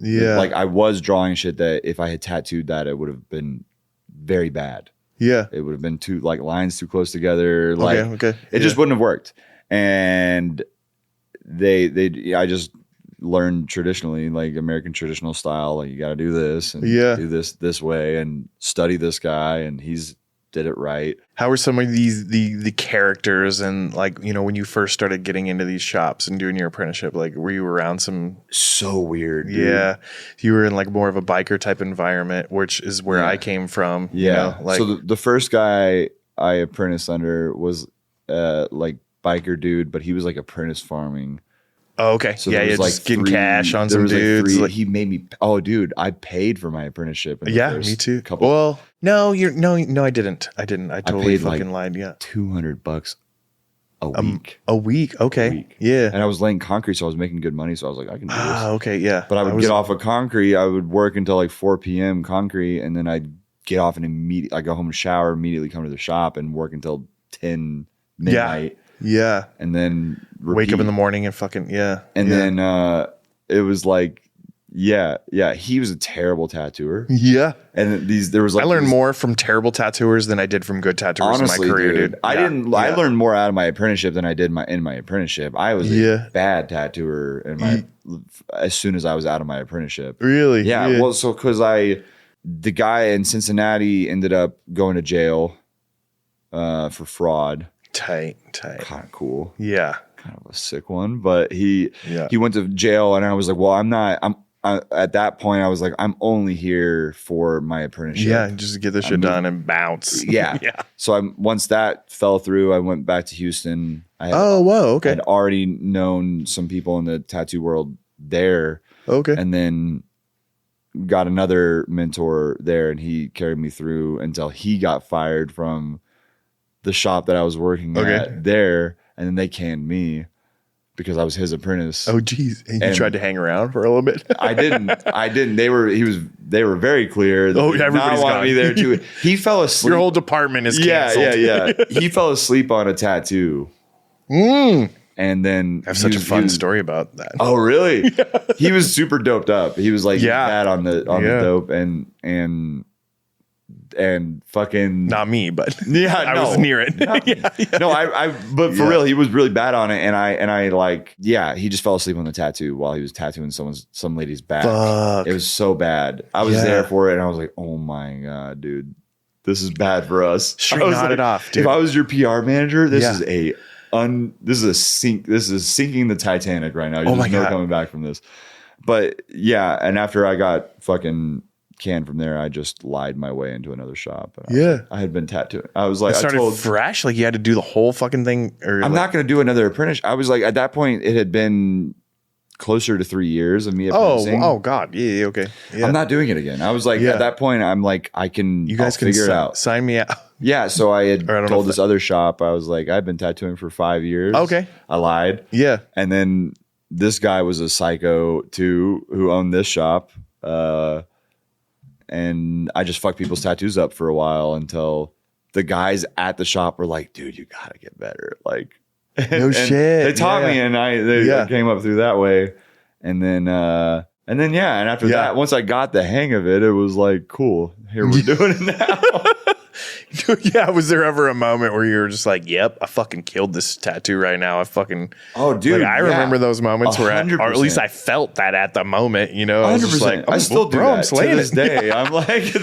Yeah. Like I was drawing shit that if I had tattooed that, it would have been very bad. Yeah. It would have been too lines too close together. Okay. It just wouldn't have worked. And I just learned traditionally, like American traditional style, like you got to do this and do this way and study this guy and he's did it right. How were some of the characters and like, when you first started getting into these shops and doing your apprenticeship, like were you around some so weird, dude. Yeah. You were in like more of a biker type environment, which is where I came from. Yeah. So the first guy I apprenticed under was like biker dude, but he was like apprentice farming. Oh, okay. So yeah, just getting cash on some dudes. He made me. Oh, dude, I paid for my apprenticeship. Me too. Well, no, I didn't. I totally fucking lied. Yeah, $200 a week. A week. Okay. Yeah. And I was laying concrete, so I was making good money. So I was like, I can do this. Okay. Yeah. But I would get off of concrete. I would work until like 4 p.m. concrete, and then I'd get off and I go home and shower, immediately come to the shop and work until 10 midnight. Yeah. And then wake up in the morning and fucking, And then it was like, he was a terrible tattooer. Yeah. And there was like, I learned more from terrible tattooers than I did from good tattooers in my career, dude. I learned more out of my apprenticeship than I did in my apprenticeship. I was a bad tattooer as soon as I was out of my apprenticeship. Really? Yeah. Well, so because the guy in Cincinnati ended up going to jail for fraud. Tight. Kind of cool. Yeah. Kind of a sick one, but he went to jail, and I was like, well, at that point I was like, I'm only here for my apprenticeship. Yeah, just get this shit done and bounce. Yeah. So once that fell through, I went back to Houston. Okay. I'd already known some people in the tattoo world there. Okay. And then got another mentor there, and he carried me through until he got fired from the shop that I was working at there, and then they canned me because I was his apprentice. Oh, geez. And you tried to hang around for a little bit? I didn't. They were very clear. Everybody's wanted me there too. He fell asleep. Your whole department is canceled. Yeah. He fell asleep on a tattoo. And then I have such a fun story about that. Oh, really? He was super doped up. He was like bad on the dope and fucking not me, but I was near it. But for real, he was really bad on it, and I like he just fell asleep on the tattoo while he was tattooing some lady's back. Fuck. It was so bad. I was there for it, and I was like, oh my god, dude, this is bad for us. Straight nodded off, dude. If I was your PR manager, this is sinking the Titanic right now. There's no coming back from this. But and after I got fucking canned from there, I just lied my way into another shop. I had been tattooing. I was like, I told fresh, like you had to do the whole fucking thing. I'm not going to do another apprentice. I was like, at that point, it had been closer to 3 years of me apprenticing. Oh God, yeah, okay. Yeah. I'm not doing it again. I was like, at that point, I'm like, you guys can figure it out. Sign me out. Yeah, so I had told this other shop, I was like, I've been tattooing for 5 years. Okay, I lied. Yeah, and then this guy was a psycho too, who owned this shop. and I just fucked people's tattoos up for a while until the guys at the shop were like, dude, you gotta get better. Like, no shit. They taught me, and I came up through that way. And then after that, once I got the hang of it, it was like, cool, here we're doing it now. Yeah, was there ever a moment where you were just like, yep, I fucking killed this tattoo right now? I fucking I remember those moments 100%. Where or at least I felt that at the moment, you know. I was just like, I still do that to this day. I'm like,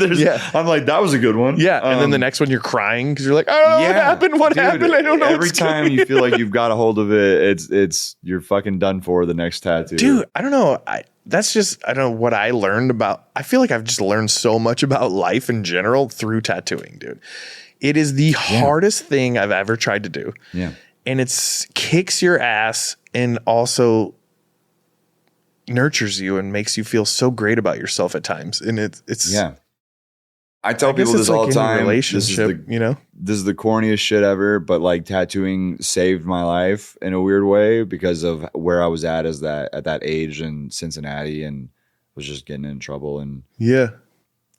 I'm like, that was a good one. Yeah, and then the next one you're crying because you're like, oh, what happened? What happened? I don't know. Every time you feel like you've got a hold of it, it's you're fucking done for the next tattoo. Dude, I don't know. That's just, I don't know what I learned about. I feel like I've just learned so much about life in general through tattooing, dude. It is the hardest thing I've ever tried to do. Yeah. And it kicks your ass and also nurtures you and makes you feel so great about yourself at times. And it's I tell people this all the time. Relationship, this is the corniest shit ever, but like tattooing saved my life in a weird way because of where I was at at that age in Cincinnati, and was just getting in trouble and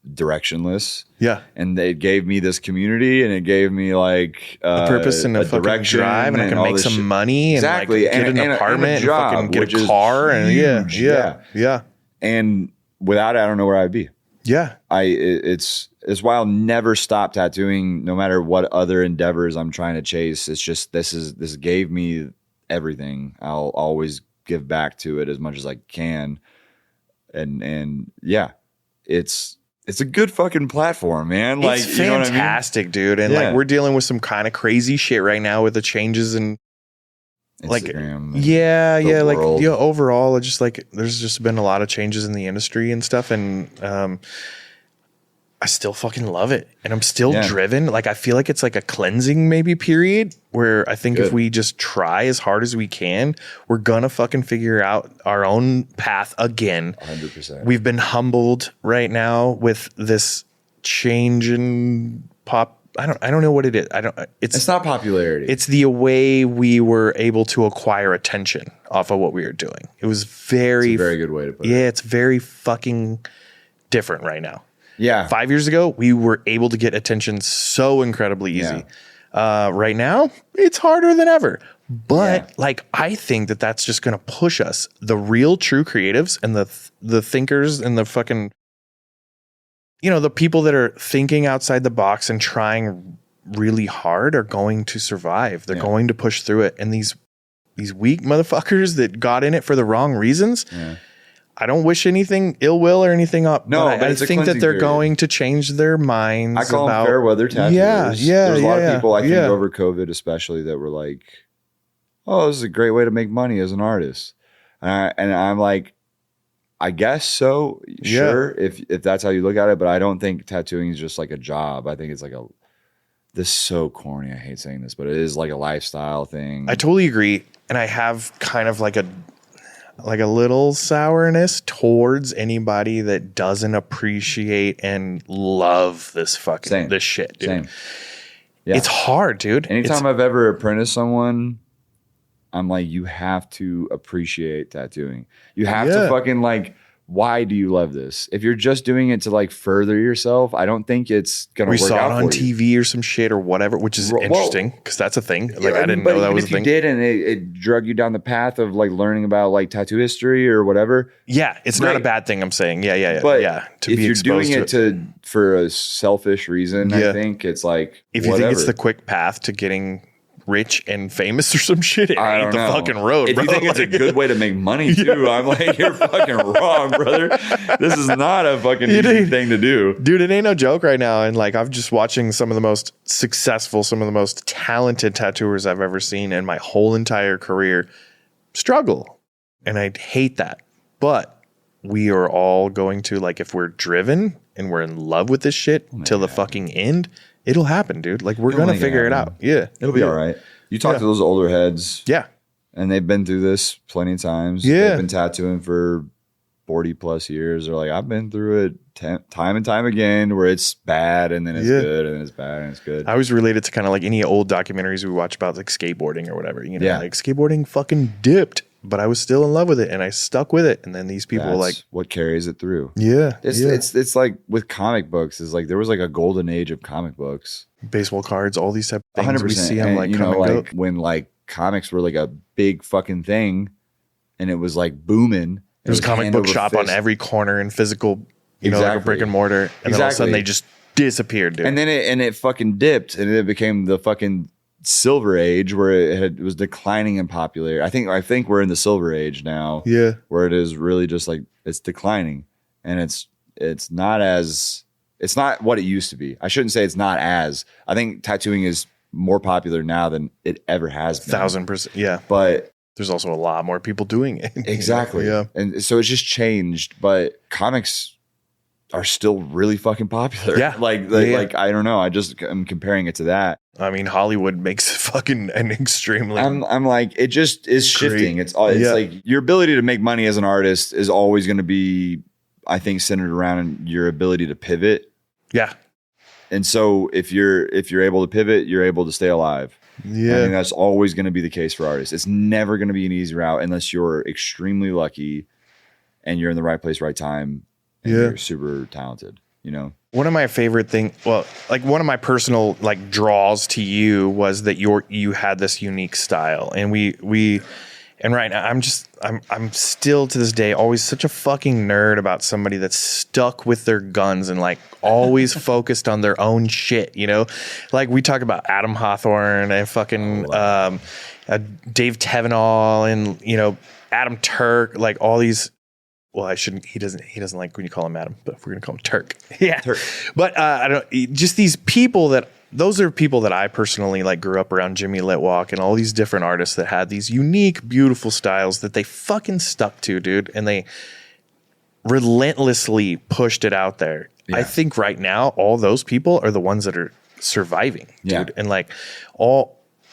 directionless. Yeah. And they gave me this community, and it gave me like a purpose and a direction, drive, and I can make some money and like get an apartment, and fucking get a car, and yeah. And without it, I don't know where I'd be. Yeah. It's why I'll never stop tattooing, no matter what other endeavors I'm trying to chase. It's just this gave me everything. I'll always give back to it as much as I can. And yeah, it's a good fucking platform, man. Like, it's fantastic, dude. And like, we're dealing with some kind of crazy shit right now with the changes in Instagram, like overall, it's just like there's just been a lot of changes in the industry and stuff, and I still fucking love it, and I'm still driven. Like, I feel like it's like a cleansing maybe period where I think if we just try as hard as we can, we're gonna fucking figure out our own path again. 100%. We've been humbled right now with this change in pop. I don't know what it is. It's not popularity. It's the way we were able to acquire attention off of what we were doing. It was it's a very good way to put it. Yeah, it's very fucking different right now. Yeah. 5 years ago, we were able to get attention so incredibly easy. Right now, it's harder than ever. But like, I think that's just going to push us. The real true creatives and the thinkers and the fucking, the people that are thinking outside the box and trying really hard are going to survive. They're going to push through it. And these weak motherfuckers that got in it for the wrong reasons, I don't wish anything ill will or anything up. No, but I think that they're going to change their minds. I call them fair weather tattooers. There's a lot of people, I think, over COVID especially, that were like, oh, this is a great way to make money as an artist. And I'm like, I guess so. Sure, if that's how you look at it, but I don't think tattooing is just like a job. I think it's like this is so corny. I hate saying this, but it is like a lifestyle thing. I totally agree. And I have kind of like a little sourness towards anybody that doesn't appreciate and love this fucking this shit, dude. Same. Yeah. It's hard, dude. Anytime I've ever apprenticed someone, I'm like, you have to appreciate tattooing. You have to fucking like, why do you love this? If you're just doing it to like further yourself, I don't think it's gonna work out. We saw it on TV or some shit or whatever, which is interesting because that's a thing. Like, I didn't know that was a thing. If you did, and it drug you down the path of like learning about like tattoo history or whatever. Yeah, it's not a bad thing. I'm saying, But to if be you're exposed doing it for a selfish reason, I think it's like, if you think it's the quick path to getting rich and famous or some shit, it ain't the fucking road. If you think it's a good way to make money too, I'm like, you're fucking wrong, brother. This is not a fucking easy thing to do. Dude, it ain't no joke right now. And like, I'm just watching some of the most successful, some of the most talented tattooers I've ever seen in my whole entire career struggle. And I hate that. But we are all going to, like, if we're driven and we're in love with this shit till the fucking end, it'll happen, dude. Like, we're going to figure it out. Yeah. It'll be all right. You talk to those older heads. Yeah. And they've been through this plenty of times. Yeah. They've been tattooing for 40 plus years. They're like, I've been through it time and time again, where it's bad and then it's good and then it's bad and it's good. I always related to kind of like any old documentaries we watch about like skateboarding or whatever, like skateboarding fucking dipped but I was still in love with it and I stuck with it. And then these people That's what carries it through. Yeah. It's like with comic books, is like there was like a golden age of comic books. Baseball cards, all these type of things 100%. we see them like you come know, and like go. when like comics were like a big fucking thing and it was like booming. There's a comic book shop on every corner in physical, you know, like a brick and mortar. And then all of a sudden they just disappeared, dude. And then it fucking dipped and it became the fucking silver age where it was declining in popularity. I think we're in the silver age now. Yeah. Where it is really just like it's declining and it's not what it used to be. I shouldn't say it's not as. I think tattooing is more popular now than it ever has been. 1,000%. Yeah. But there's also a lot more people doing it. Exactly. Yeah. And so it's just changed, but comics are still really fucking popular. Yeah. Like I don't know. I'm comparing it to that. I mean, Hollywood makes fucking an extremely. I'm like, it just is shifting. It's like your ability to make money as an artist is always going to be, I think, centered around your ability to pivot. Yeah. And so if you're able to pivot, you're able to stay alive. Yeah. I think that's always going to be the case for artists. It's never going to be an easy route unless you're extremely lucky and you're in the right place, right time. And you're super talented, you know? One of my favorite one of my personal like draws to you was that you had this unique style, and and right now I'm still to this day always such a fucking nerd about somebody that's stuck with their guns and like always focused on their own shit, you know? Like we talk about Adam Hawthorne and fucking Dave Tevenall and, you know, Adam Turk, like all these. Well, I shouldn't. He doesn't like when you call him Adam, but we're gonna call him Turk. Yeah, Turk. But I don't. Just these people those are people that I personally like grew up around. Jimmy Litwalk and all these different artists that had these unique, beautiful styles that they fucking stuck to, dude, and they relentlessly pushed it out there. Yeah. I think right now all those people are the ones that are surviving, dude, and like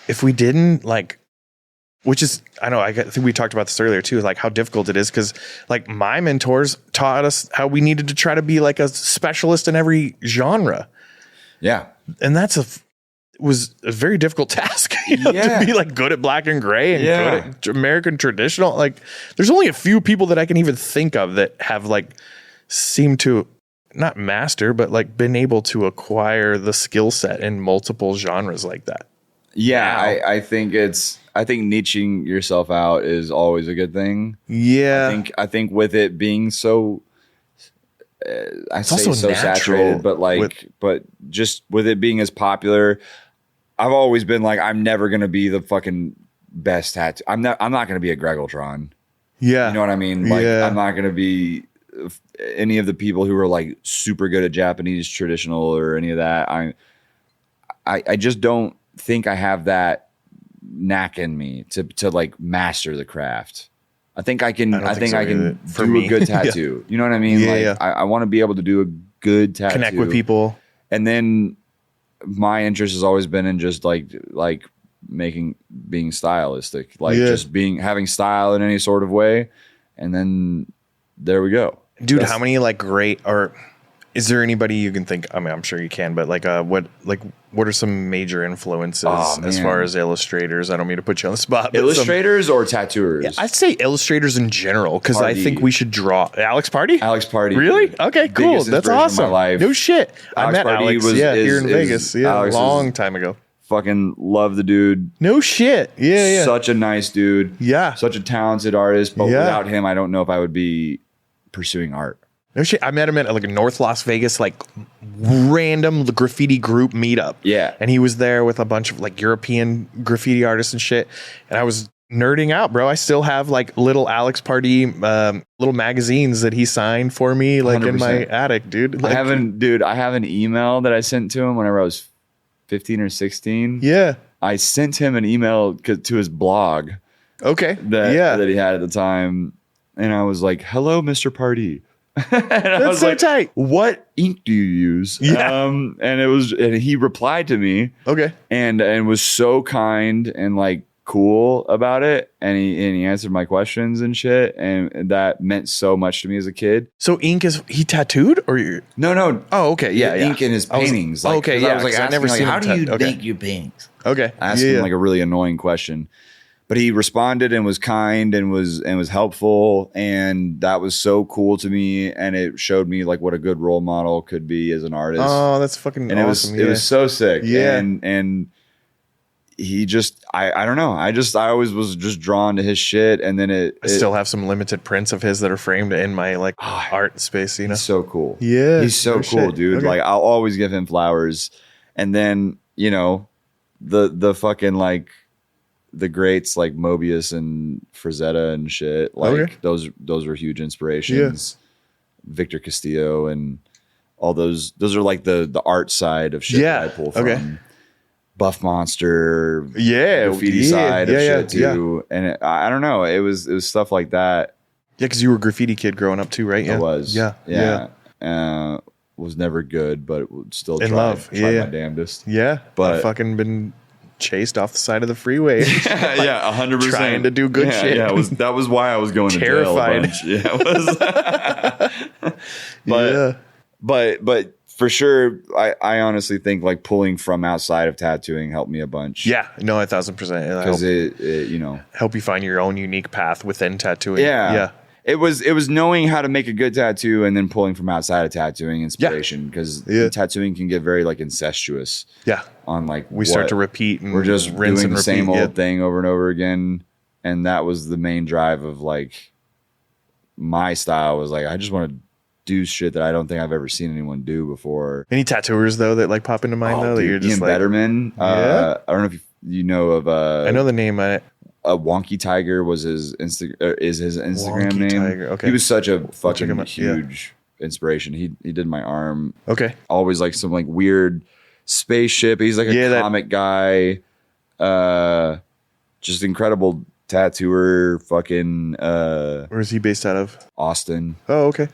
if we didn't like. Which is, I think we talked about this earlier too, like how difficult it is because like my mentors taught us how we needed to try to be like a specialist in every genre. Yeah. And was a very difficult task, you know, to be like good at black and gray and good at American traditional. Like there's only a few people that I can even think of that have like seemed to not master, but like been able to acquire the skill set in multiple genres like that. Yeah. I think niching yourself out is always a good thing. Yeah. I think with it being so, it's also so saturated, but just with it being as popular, I've always been like, I'm never going to be the fucking best tattoo. I'm not going to be a Gregotron. Yeah. You know what I mean? Like, I'm not going to be any of the people who are like super good at Japanese traditional or any of that. I just don't think I have that knack in me to like master the craft. I think I can do a good tattoo. You know what I mean? I want to be able to do a good tattoo. Connect with people. And then my interest has always been in just like being stylistic, just having style in any sort of way. And then there we go. Dude, how many like great or is there anybody you can think? I mean, I'm sure you can, but what are some major influences as far as illustrators? I don't mean to put you on the spot. Illustrators or tattooers? Yeah, I'd say illustrators in general because I think we should draw. Alex Party? Really? Okay, cool. That's awesome. No shit. I met Alex here in Vegas. Yeah, a long time ago. Fucking love the dude. No shit. Yeah. Such a nice dude. Yeah. Such a talented artist. But without him, I don't know if I would be pursuing art. No shit. I met him at like a North Las Vegas, like random graffiti group meetup. Yeah. And he was there with a bunch of like European graffiti artists and shit. And I was nerding out, bro. I still have like little Alex Party, little magazines that he signed for me, like 100%. In my attic, dude. Like, I have an email that I sent to him whenever I was 15 or 16. Yeah. I sent him an email to his blog. Okay. That he had at the time. And I was like, hello, Mr. Party. That's so tight. What ink do you use? Yeah. And he replied to me. Okay. And was so kind and like cool about it. And he answered my questions and shit. And that meant so much to me as a kid. So ink is he tattooed or you? No. Oh, okay. Yeah. Ink in his paintings. I was I never seen how do you make your paintings? Okay. I asked him like a really annoying question. but he responded and was kind and was helpful, and that was so cool to me, and it showed me like what a good role model could be as an artist. Oh, that's fucking and awesome. It was so sick. Yeah. And he just I don't know. I always was just drawn to his shit, and then I still have some limited prints of his that are framed in my like art space, you know. He's so cool. Yeah. He's so cool, dude. Okay. Like I'll always give him flowers. And then, you know, the fucking like the greats like Mobius and Frazetta and shit. Like those were huge inspirations. Yeah. Victor Castillo and all those are like the art side of shit that I pull from. Okay. Buff Monster, graffiti side of shit too, and I don't know. It was stuff like that. Yeah, because you were a graffiti kid growing up too, right? Yeah. I was. Yeah. Was never good, but still tried my damnedest. Yeah, but I've fucking been chased off the side of the freeway. Like, 100%. Trying to do good shit. Yeah, that was why I was going terrified. To jail a bunch. But for sure, I honestly think like pulling from outside of tattooing helped me a bunch. Yeah, no, 1,000%. Because it you know, help you find your own unique path within tattooing. Yeah. It was knowing how to make a good tattoo and then pulling from outside of tattooing inspiration, because tattooing can get very like incestuous. Yeah. On like we start to repeat and we're just rinse doing and the same repeat, old thing over and over again, and that was the main drive of like my style was like I just want to do shit that I don't think I've ever seen anyone do before. Any tattooers though that like pop into mind though that you're just Ian like Betterman? I don't know if you know of. I know the name. Wonky Tiger was his is his Instagram Wonky name. Tiger. Okay. He was such a fucking huge inspiration. He did my arm. Okay. Always like some like weird spaceship. He's like a comic guy. Just incredible tattooer. Fucking. Where is he based out of? Austin. Oh, okay.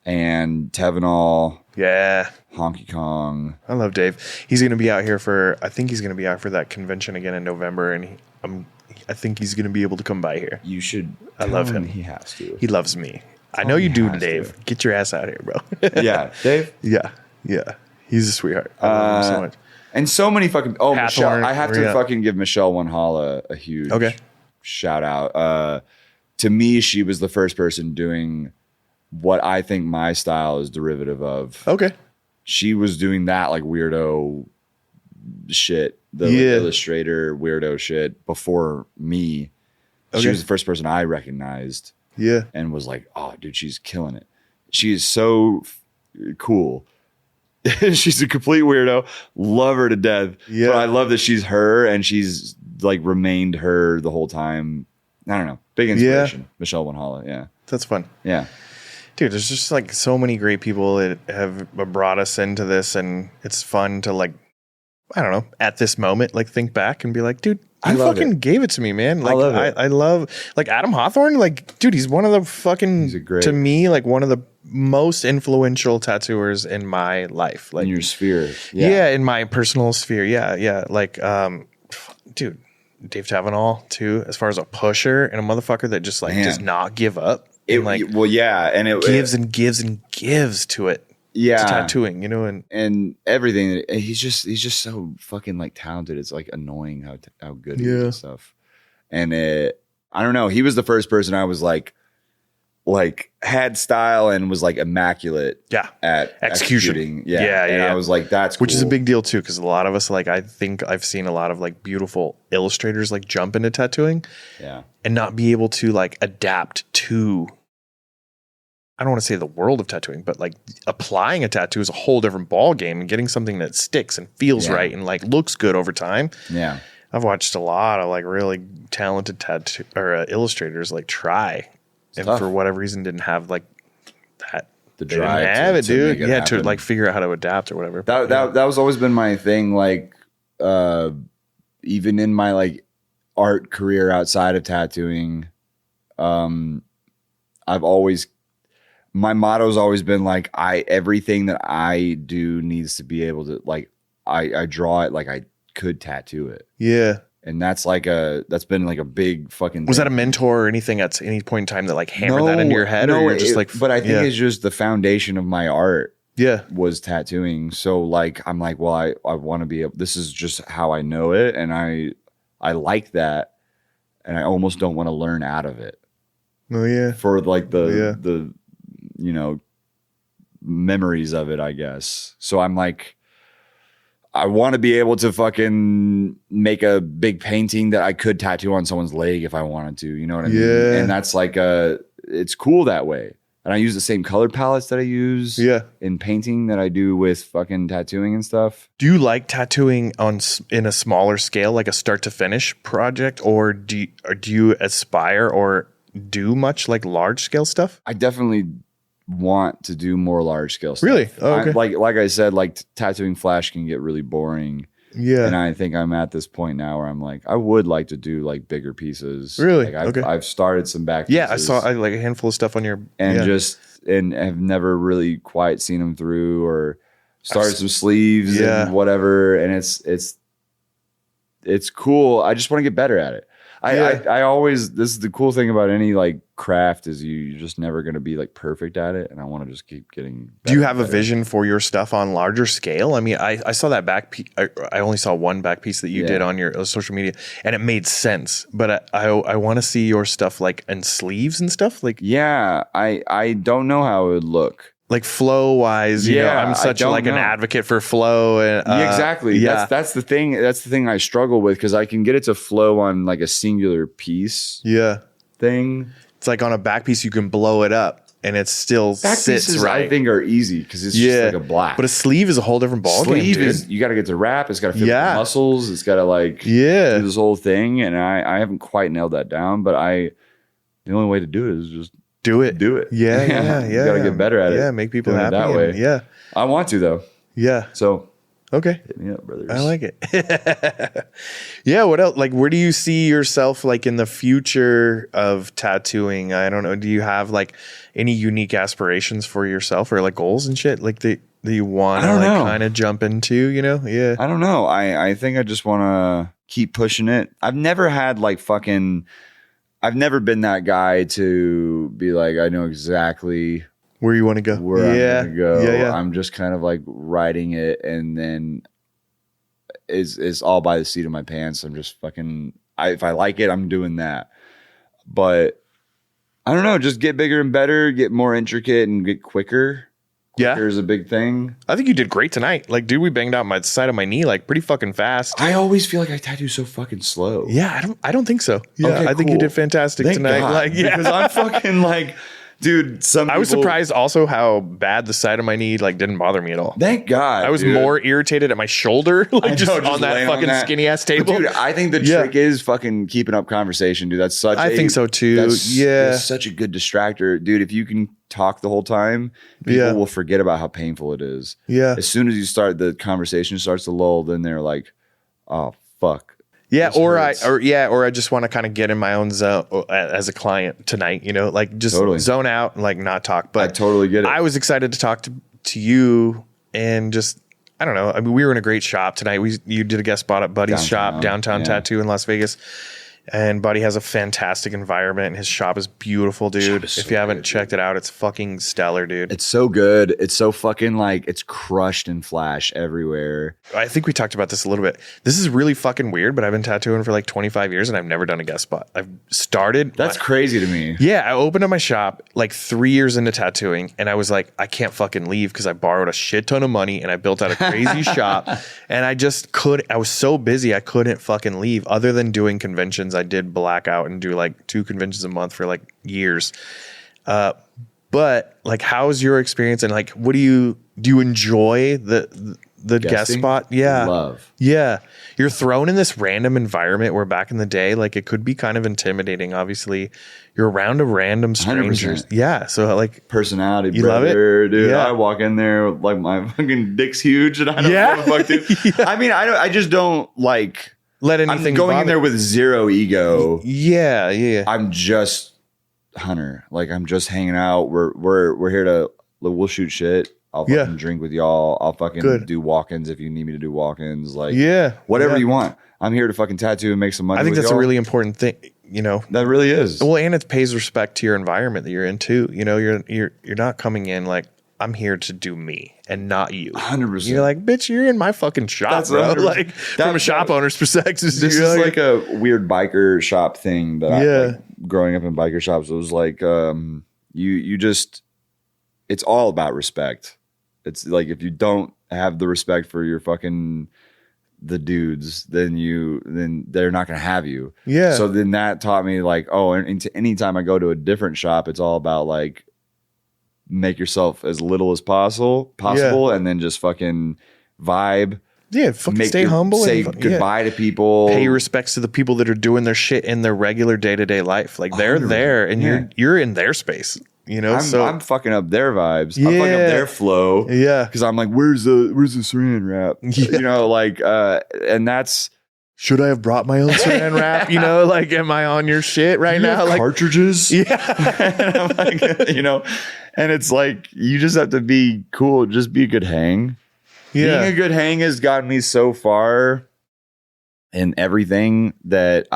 And Tevenal. Yeah. Honky Kong. I love Dave. He's going to be out here I think he's going to be out for that convention again in November, and I think he's going to be able to come by here. You should. I love him. He has to. He loves me. I know you do, Dave. Get your ass out here, bro. Yeah, Dave. Yeah. He's a sweetheart. I love him so much. And so many fucking. Oh, Hathorn, Michelle. I have to fucking give Michelle Wanhala a huge shout out. To me, she was the first person doing what I think my style is derivative of. Okay. She was doing that like weirdo shit, the like, illustrator weirdo shit before me. Okay. She was the first person I recognized. Yeah. And was like, oh, dude, she's killing it. She is so cool. She's a complete weirdo. Love her to death. Yeah. But I love that she's her and she's like remained her the whole time. I don't know. Big inspiration. Yeah. Michelle Wanhala. Yeah. That's fun. Yeah. Dude, there's just like so many great people that have brought us into this, and it's fun to like, I don't know, at this moment, like think back and be like, dude, you fucking gave it to me, man. Like I love like Adam Hawthorne, like, dude, he's one of the fucking, to me, like one of the most influential tattooers in my life. Like in your sphere. Yeah, in my personal sphere. Yeah. Like, dude, Dave Tavenal too, as far as a pusher and a motherfucker that just like does not give up. And it gives and gives and gives to it. Yeah, to tattooing, you know, and everything. He's just so fucking like talented. It's like annoying how good he is and stuff. And I don't know. He was the first person I was like had style and was like immaculate. Yeah, at executing. Yeah. And I was like, that's cool. Which is a big deal too, because a lot of us, like, I think I've seen a lot of like beautiful illustrators like jump into tattooing. Yeah. And not be able to like adapt to, I don't want to say the world of tattooing, but like applying a tattoo is a whole different ball game, and getting something that sticks and feels right and like looks good over time. Yeah. I've watched a lot of like really talented tattoo or illustrators like try, and for whatever reason didn't have like that. The drive didn't have it, dude. Yeah, to like figure out how to adapt or whatever. That was always been my thing. Like, even in my like art career outside of tattooing, my motto's always been like, everything that I do needs to be able to like, I draw it like I could tattoo it. Yeah. And that's been like a big fucking Was that a mentor or anything at any point in time that like hammered that into your head? No, or you're just like, but I think it's just the foundation of my art. Yeah. Was tattooing. So like, I'm like, well, I want to be able, this is just how I know it. And I like that. and I almost don't want to learn out of it. Oh yeah. For like the you know, memories of it, I guess. So I'm like, I want to be able to fucking make a big painting that I could tattoo on someone's leg if I wanted to. You know what I mean? And that's like it's cool that way. And I use the same color palettes that I use in painting that I do with fucking tattooing and stuff. Do you like tattooing in a smaller scale, like a start to finish project, or do you aspire or do much like large scale stuff? I definitely want to do more large scale stuff. Really? Oh, okay. Like I said, like tattooing flash can get really boring. Yeah. And I think I'm at this point now where I'm like, I would like to do like bigger pieces. Really? Like I've started some back pieces. Yeah, I saw like a handful of stuff on your and have never really quite seen them through, or started some sleeves and whatever. And it's cool. I just want to get better at it. I always, this is the cool thing about any like craft is you're just never going to be like perfect at it. And I want to just keep getting better. Do you have a vision for your stuff on larger scale? I mean, I saw that back piece. I only saw one back piece that you did on your social media, and it made sense. But I want to see your stuff like in sleeves and stuff. Like, yeah, I don't know how it would look. Like flow wise, you know, I'm such like an advocate for flow. And exactly. Yeah. That's the thing. That's the thing I struggle with, because I can get it to flow on like a singular piece. Yeah. Thing. It's like on a back piece, you can blow it up and it still back sits pieces, right. I think are easy because it's just like a black. But a sleeve is a whole different ballgame. Sleeve is, you got to get to wrap. It's got to fit the muscles. It's got to like do this whole thing. And I haven't quite nailed that down, but the only way to do it is just do it. Yeah. You got to get better at it. Yeah, make people happy that way. Yeah. I want to though. Yeah. So okay. Hit me up, brothers. I like it. Yeah. What else? Like, where do you see yourself like in the future of tattooing? I don't know. Do you have like any unique aspirations for yourself or like goals and shit? Like that you want to like kind of jump into, you know? Yeah. I don't know. I think I just want to keep pushing it. I've never been that guy to be like, I know exactly where you want to go. I'm going to go. Yeah. I'm just kind of like writing it, and then it's all by the seat of my pants. I'm just fucking, if I like it, I'm doing that. But I don't know, just get bigger and better, get more intricate and get quicker. Quicker is a big thing. I think you did great tonight. Like, dude, we banged out my side of my knee like pretty fucking fast. I always feel like I tattoo so fucking slow. Yeah, I don't think so. Yeah, okay, I think you did fantastic tonight. God, like, because I'm fucking like, dude. I was surprised also how bad the side of my knee like didn't bother me at all. Thank God. I was more irritated at my shoulder, like just on that fucking skinny ass table. But dude, I think the trick is fucking keeping up conversation, dude. That's such. I think so too. That's such a good distractor, dude. If you can talk the whole time, people will forget about how painful it is. Yeah. As soon as you start, the conversation starts to lull, then they're like, "Oh fuck." Yeah, or I just want to kind of get in my own zone as a client tonight, you know, like just zone out and like not talk. But I totally get it. I was excited to talk to you, and just, I don't know. I mean, we were in a great shop tonight. You did a guest spot at Buddy's shop, Downtown Tattoo in Las Vegas. And Buddy has a fantastic environment, and his shop is beautiful, dude. If you haven't checked it out, it's fucking stellar, dude. It's so good. It's so fucking like, it's crushed in flash everywhere. I think we talked about this a little bit. This is really fucking weird, but I've been tattooing for like 25 years and I've never done a guest spot. I've started. That's crazy to me. Yeah. I opened up my shop like 3 years into tattooing, and I was like, I can't fucking leave because I borrowed a shit ton of money and I built out a crazy shop, and I was so busy I couldn't fucking leave. Other than doing conventions, I did black out and do like 2 conventions a month for like years. But like, how's your experience, and like, what do you enjoy the guest spot? Yeah. Love. Yeah. You're thrown in this random environment where back in the day, like it could be kind of intimidating. Obviously you're around a random strangers. 100%. Yeah. So like personality, you brother, love it? Dude. Yeah. I walk in there like my fucking dick's huge and I don't know what the fuck, dude. I mean, I just don't like, let anything I'm going in there with zero ego. Yeah. I'm just Hunter. Like, I'm just hanging out. We're here to, we'll shoot shit. I'll fucking drink with y'all. I'll fucking do walk-ins if you need me to do walk-ins. Like, whatever you want. I'm here to fucking tattoo and make some money. I think that's a really important thing. You know, that really is. Well, and it pays respect to your environment that you're in too. You know, you're not coming in like I'm here to do me and not you. 100%. You're like, bitch, you're in my fucking shop, bro. Like, from a shop owner's perspective. This is like a weird biker shop thing that I like, growing up in biker shops. It was like, you just, it's all about respect. It's like, if you don't have the respect for your fucking, the dudes, then they're not going to have you. Yeah. So then that taught me like, and anytime I go to a different shop, it's all about like, make yourself as little as possible, and then just fucking vibe. Yeah, fucking stay humble. Say goodbye to people. Pay respects to the people that are doing their shit in their regular day-to-day life. Like they're there and you're in their space. You know, I'm fucking up their vibes. I'm fucking up their flow. Yeah. Because I'm like, where's the saran wrap? You know, like and that's, should I have brought my own saran wrap? You know, like, am I on your shit right now? Like cartridges? Yeah. And I'm like, you know, and it's like, you just have to be cool. Just be a good hang. Yeah. Being a good hang has gotten me so far in everything that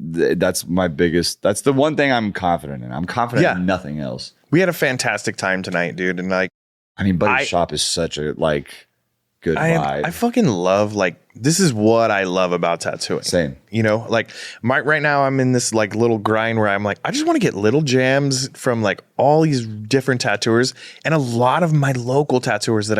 that's my biggest, that's the one thing I'm confident in. I'm confident in nothing else. We had a fantastic time tonight, dude. And like, I mean, Buddy's shop is such a like good vibe. I fucking love, like, this is what I love about tattooing. Same. You know, like right now I'm in this like little grind where I'm like, I just want to get little jams from like all these different tattooers and a lot of my local tattooers that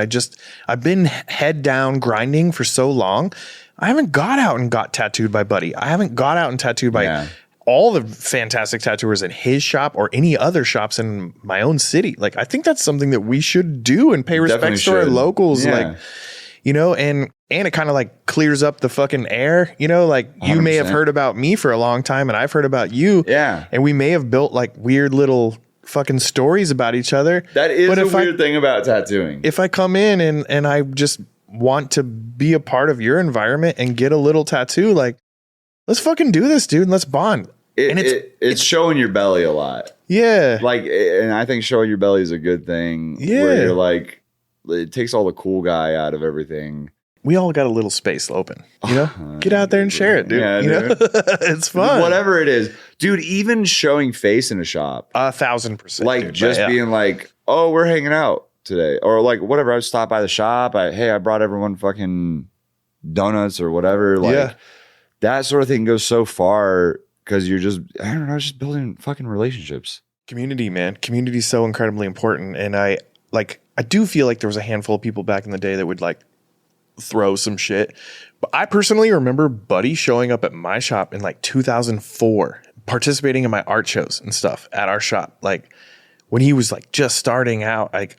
I've been head down grinding for so long. I haven't got out and got tattooed by Buddy. I haven't got out and tattooed by all the fantastic tattooers in his shop or any other shops in my own city. Like, I think that's something that we should do and pay respect to our locals. Yeah. Like, you know, and it kind of like clears up the fucking air, you know, like 100%. You may have heard about me for a long time and I've heard about you. Yeah. And we may have built like weird little fucking stories about each other. That is a weird thing about tattooing. If I come in and I just want to be a part of your environment and get a little tattoo, like, let's fucking do this, dude. And let's bond. It's showing your belly a lot. Yeah. Like, and I think showing your belly is a good thing. Yeah. Where you're like, it takes all the cool guy out of everything. We all got a little space open, you know, get out there and share it, dude. Yeah, you know? It's fun. Whatever it is, dude, even showing face in a shop, 1,000%. Like, dude, just being like, oh, we're hanging out today. Or like, whatever. I stopped by the shop. I brought everyone fucking donuts or whatever. Like that sort of thing goes so far. Because you're just, I don't know, just building fucking relationships. Community, man. Community is so incredibly important. And I do feel like there was a handful of people back in the day that would like throw some shit. But I personally remember Buddy showing up at my shop in like 2004, participating in my art shows and stuff at our shop. Like when he was like just starting out, like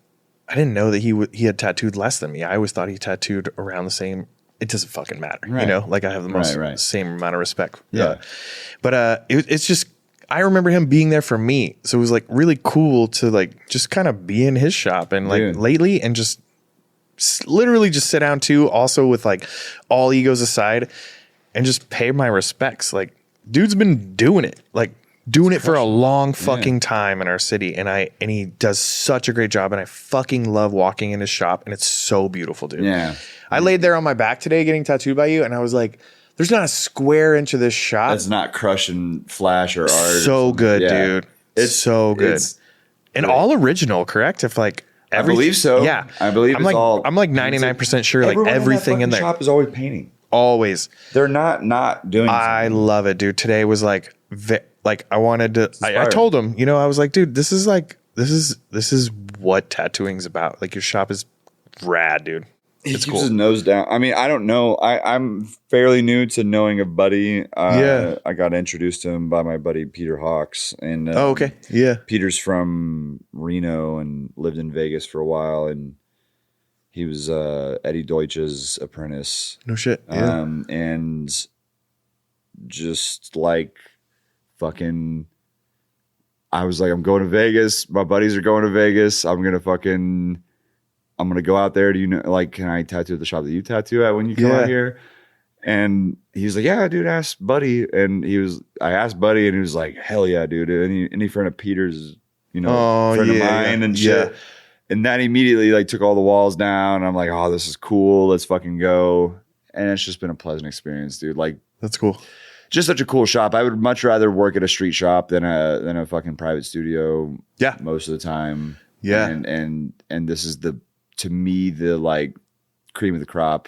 I didn't know that he had tattooed less than me. I always thought he tattooed around the same. It doesn't fucking matter, you know. Like I have the most same amount of respect. But it's just, I remember him being there for me, so it was like really cool to like just kind of be in his shop and like lately and just literally just sit down too. Also with like all egos aside, and just pay my respects. Like, dude's been doing it, like doing it for a long fucking time in our city, and he does such a great job, and I fucking love walking in his shop, and it's so beautiful, dude. Yeah. I laid there on my back today getting tattooed by you, and I was like, there's not a square inch of this shop that's not crushing flash or art. So good, dude. It's so good. And all original, correct? If like I believe so. Yeah. I believe I'm all. I'm like 99% sure like everything in there. Shop is always painting. Always. They're not doing something. I love it, dude. Today was like I wanted to I told him, you know, I was like, dude, this is what tattooing's about. Like, your shop is rad, dude. He keeps his nose down. I mean, I don't know. I'm fairly new to knowing of Buddy. I got introduced to him by my buddy Peter Hawks. And okay. Yeah. Peter's from Reno and lived in Vegas for a while. And he was Eddie Deutsch's apprentice. No shit. Yeah. And just like fucking, I was like, I'm going to Vegas. My buddies are going to Vegas. I'm going to go out there. Do you know, like, can I tattoo at the shop that you tattoo at when you come out here? And he's like, yeah, dude, ask Buddy. And I asked Buddy, and he was like, hell yeah, dude. Any friend of Peter's, you know, friend of mine and shit. And that immediately like took all the walls down. And I'm like, oh, this is cool. Let's fucking go. And it's just been a pleasant experience, dude. Like, that's cool. Just such a cool shop. I would much rather work at a street shop than a fucking private studio. Yeah. Most of the time. Yeah. And this is to me, the like cream of the crop.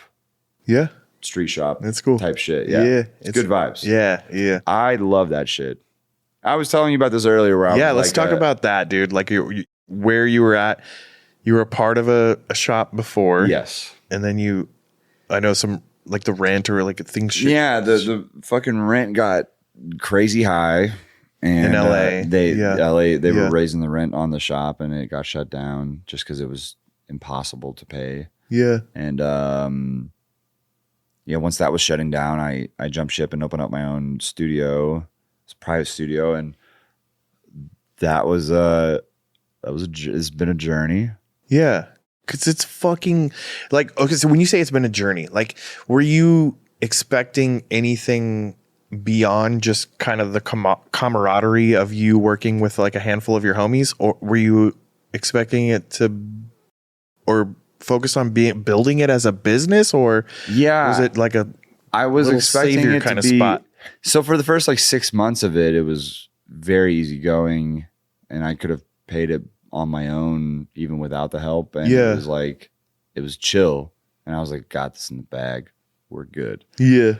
Yeah. Street shop. That's cool. Type shit. Yeah. It's good vibes. Yeah. Yeah. I love that shit. I was telling you about this earlier. Where let's talk about that, dude. Like where you were at. You were a part of a shop before. Yes. And then I know some like the rent or like things. Yeah. The fucking rent got crazy high. And in LA. They were raising the rent on the shop and it got shut down just because it was impossible to pay. Yeah. And once that was shutting down, I jumped ship and opened up my own studio. It's a private studio, and it's been a journey. Yeah. Cause it's fucking like, okay. So when you say it's been a journey, like, were you expecting anything beyond just kind of the camaraderie of you working with like a handful of your homies, or were you expecting it to, or focus on building it as a business, or was it like I was expecting it kind to of be, spot? So for the first like 6 months of it, it was very easy going, and I could have paid it on my own even without the help. And it was chill, and I was like, got this in the bag, we're good. Yeah.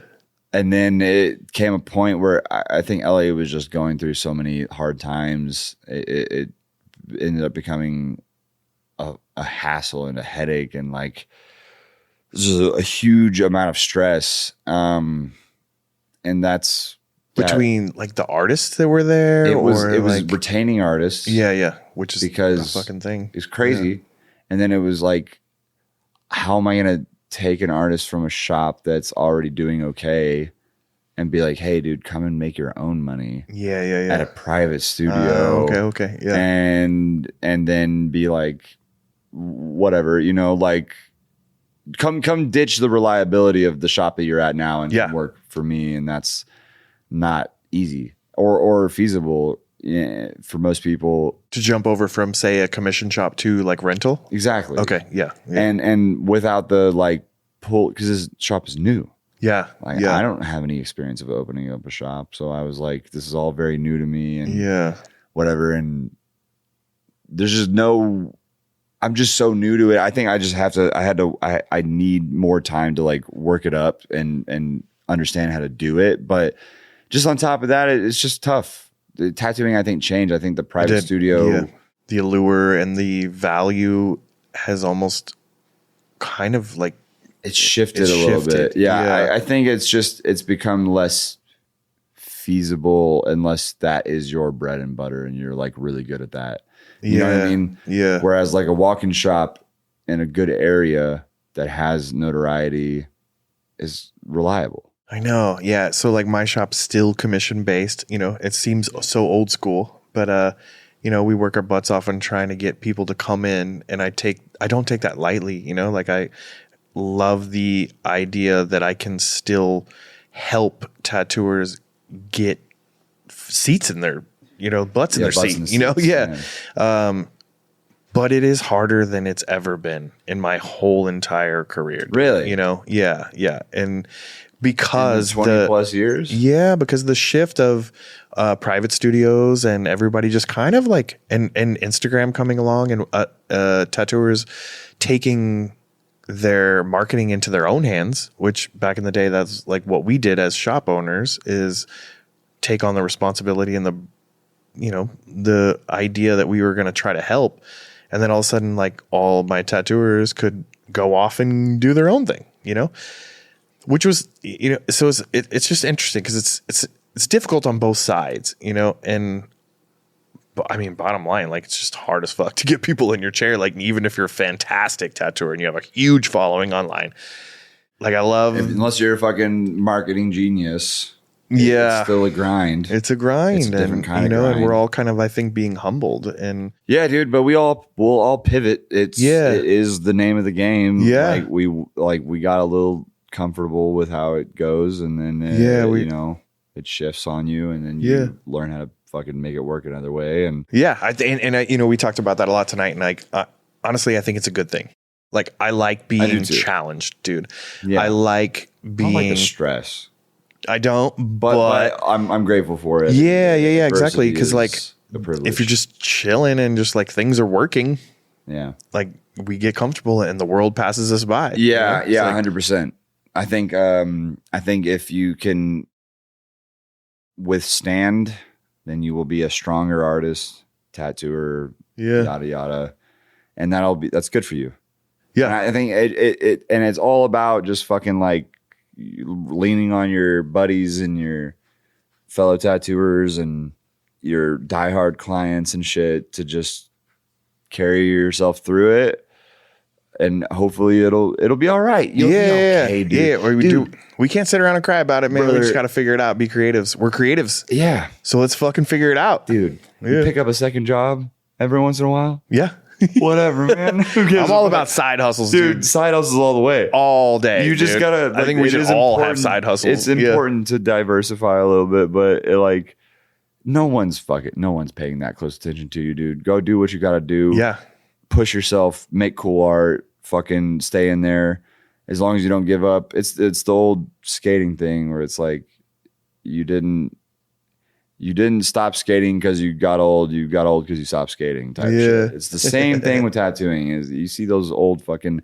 And then it came a point where I think LA was just going through so many hard times. It ended up becoming a hassle and a headache, and like just a huge amount of stress. And that's between like the artists that were there. It was retaining artists. Yeah. Which is because a fucking thing. It's crazy. Yeah. And then it was like, how am I going to take an artist from a shop that's already doing okay and be like, hey dude, come and make your own money. Yeah. At a private studio. Okay. Yeah. And then be like, whatever, like come ditch the reliability of the shop that you're at now and work for me. And that's not easy or feasible for most people to jump over from, say, a commission shop to like rental. Exactly. Okay. Yeah. And without the like pull, because this shop is new. Yeah. I don't have any experience of opening up a shop. So I was like, this is all very new to me and whatever. And there's just I'm just so new to it. I think I just I need more time to like work it up and understand how to do it. But just on top of that, it's just tough. The tattooing, I think, changed. I think the private studio, the allure and the value has almost kind of like it's shifted a little bit. Yeah. I think it's become less feasible unless that is your bread and butter and you're like really good at that. You know what I mean? Yeah. Whereas like a walk-in shop in a good area that has notoriety is reliable. I know. Yeah. So like my shop's still commission based, it seems so old school, but, we work our butts off on trying to get people to come in, and I don't take that lightly, like I love the idea that I can still help tattooers get seats in their, butts in their seat, but it is harder than it's ever been in my whole entire career. Really? Yeah. And because 20 plus years? Yeah, because the shift of private studios and everybody just kind of like, and Instagram coming along and tattooers taking their marketing into their own hands, which back in the day, that's like what we did as shop owners, is take on the responsibility and the idea that we were going to try to help. And then all of a sudden, like all my tattooers could go off and do their own thing, which was, so it's just interesting because it's difficult on both sides, and I mean, bottom line, like it's just hard as fuck to get people in your chair. Like even if you're a fantastic tattooer and you have a huge following online, like I love, unless you're a fucking marketing genius. It's still a grind. It's a grind. It's a different kind of grind. And we're all kind of, I think, being humbled. And yeah, dude, but we'll all pivot. It is the name of the game. Yeah. We got a little comfortable with how it goes, and then it shifts on you, and then you learn how to fucking make it work another way. And we talked about that a lot tonight. And like, honestly, I think it's a good thing. Like I like being challenged, dude. Yeah. I like being. I don't like the stress. I don't, but I'm grateful for it. Yeah, exactly. Because like a privilege. If you're just chilling and just like things are working, like we get comfortable and the world passes us by. Yeah, you know? 100%. I think if you can withstand, then you will be a stronger artist, tattooer, yada yada, and that's good for you. Yeah, and I think it and it's all about just fucking like leaning on your buddies and your fellow tattooers and your diehard clients and shit to just carry yourself through it. And hopefully it'll be all right. You'll be okay, dude. Yeah, we can't sit around and cry about it, man. Brother, we just got to figure it out. Be creatives. We're creatives. Yeah. So let's fucking figure it out. Dude, you pick up a second job every once in a while. Yeah. Whatever, man. Who gives I'm all about side hustles, dude. Side hustles all the way. All day. You just gotta. I think we should all have side hustles. It's important to diversify a little bit, but no one's paying that close attention to you, dude. Go do what you gotta do. Yeah. Push yourself, make cool art, fucking stay in there. As long as you don't give up. It's the old skating thing where it's like you didn't stop skating because you got old because you stopped skating type shit. It's the same thing with tattooing. Is you see those old fucking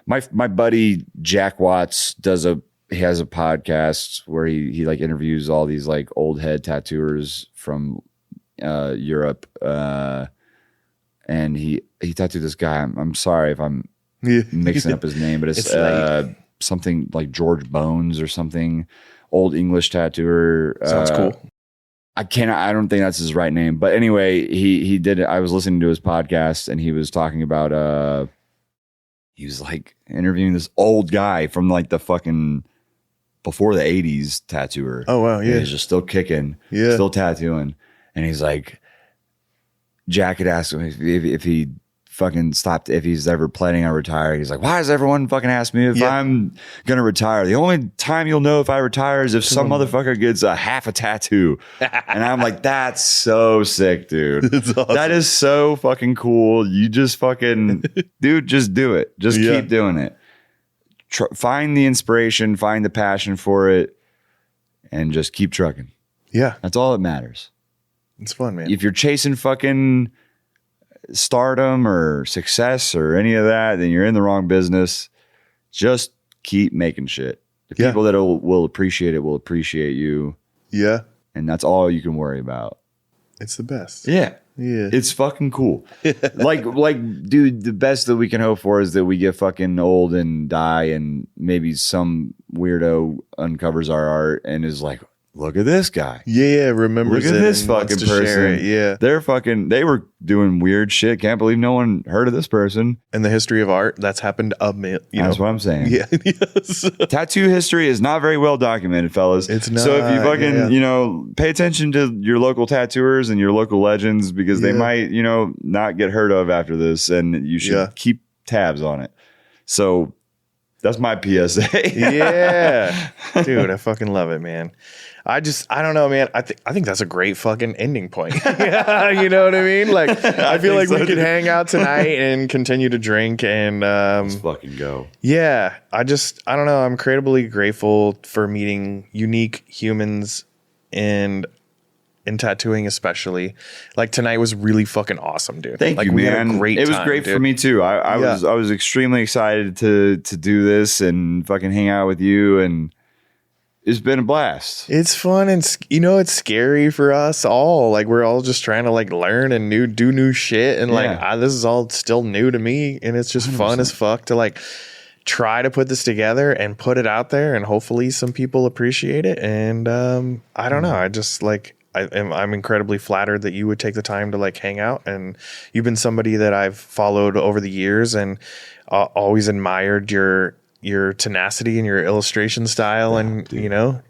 my buddy Jack Watts he has a podcast where he like interviews all these like old head tattooers from Europe, and he tattooed this guy. I'm sorry if I'm mixing up his name, but it's something like George Bones or something. Old English tattooer. Sounds cool. I don't think that's his right name, but anyway, he did it. I was listening to his podcast and he was talking about he was like interviewing this old guy from like the fucking before the 80s tattooer. Oh wow, yeah. He's just still kicking, still tattooing. And he's like, Jack had asked him if he fucking stopped, if he's ever planning on retiring. He's like, why does everyone fucking ask me if I'm gonna retire? The only time you'll know if I retire is if some motherfucker gets a half a tattoo. And I'm like, that's so sick, dude. Awesome. That is so fucking cool. You just fucking dude, just do it. Just keep doing it. Find the inspiration, find the passion for it, and just keep trucking. Yeah, that's all that matters. It's fun, man. If you're chasing fucking stardom or success or any of that, then you're in the wrong business. Just keep making shit. The people that will appreciate it will appreciate you. Yeah. And that's all you can worry about. It's the best. Yeah. Yeah. It's fucking cool. like, dude, the best that we can hope for is that we get fucking old and die and maybe some weirdo uncovers our art and is like, look at this guy. Yeah, remembers Look at this fucking person. Yeah. They were doing weird shit. Can't believe no one heard of this person. In the history of art, that's happened That's what I'm saying. Yeah. Yes. Tattoo history is not very well documented, fellas. It's not. So if you fucking, pay attention to your local tattooers and your local legends because they might, not get heard of after this, and you should keep tabs on it. So that's my PSA. Yeah. Dude, I fucking love it, man. I don't know, man. I think that's a great fucking ending point. You know what I mean? Like, I feel like we could hang out tonight and continue to drink and let's fucking go. Yeah, I don't know. I'm incredibly grateful for meeting unique humans and in tattooing, especially. Like tonight was really fucking awesome, dude. Thank you, man. We had a great it was time, great dude. for me too. I was extremely excited to do this and fucking hang out with you, and it's been a blast. It's fun and it's scary for us all. Like we're all just trying to like learn and do new shit, and this is all still new to me, and it's just 100%. Fun as fuck to like try to put this together and put it out there, and hopefully some people appreciate it. And I don't know. I just like. I'm incredibly flattered that you would take the time to like hang out, and you've been somebody that I've followed over the years and always admired your tenacity and your illustration style, and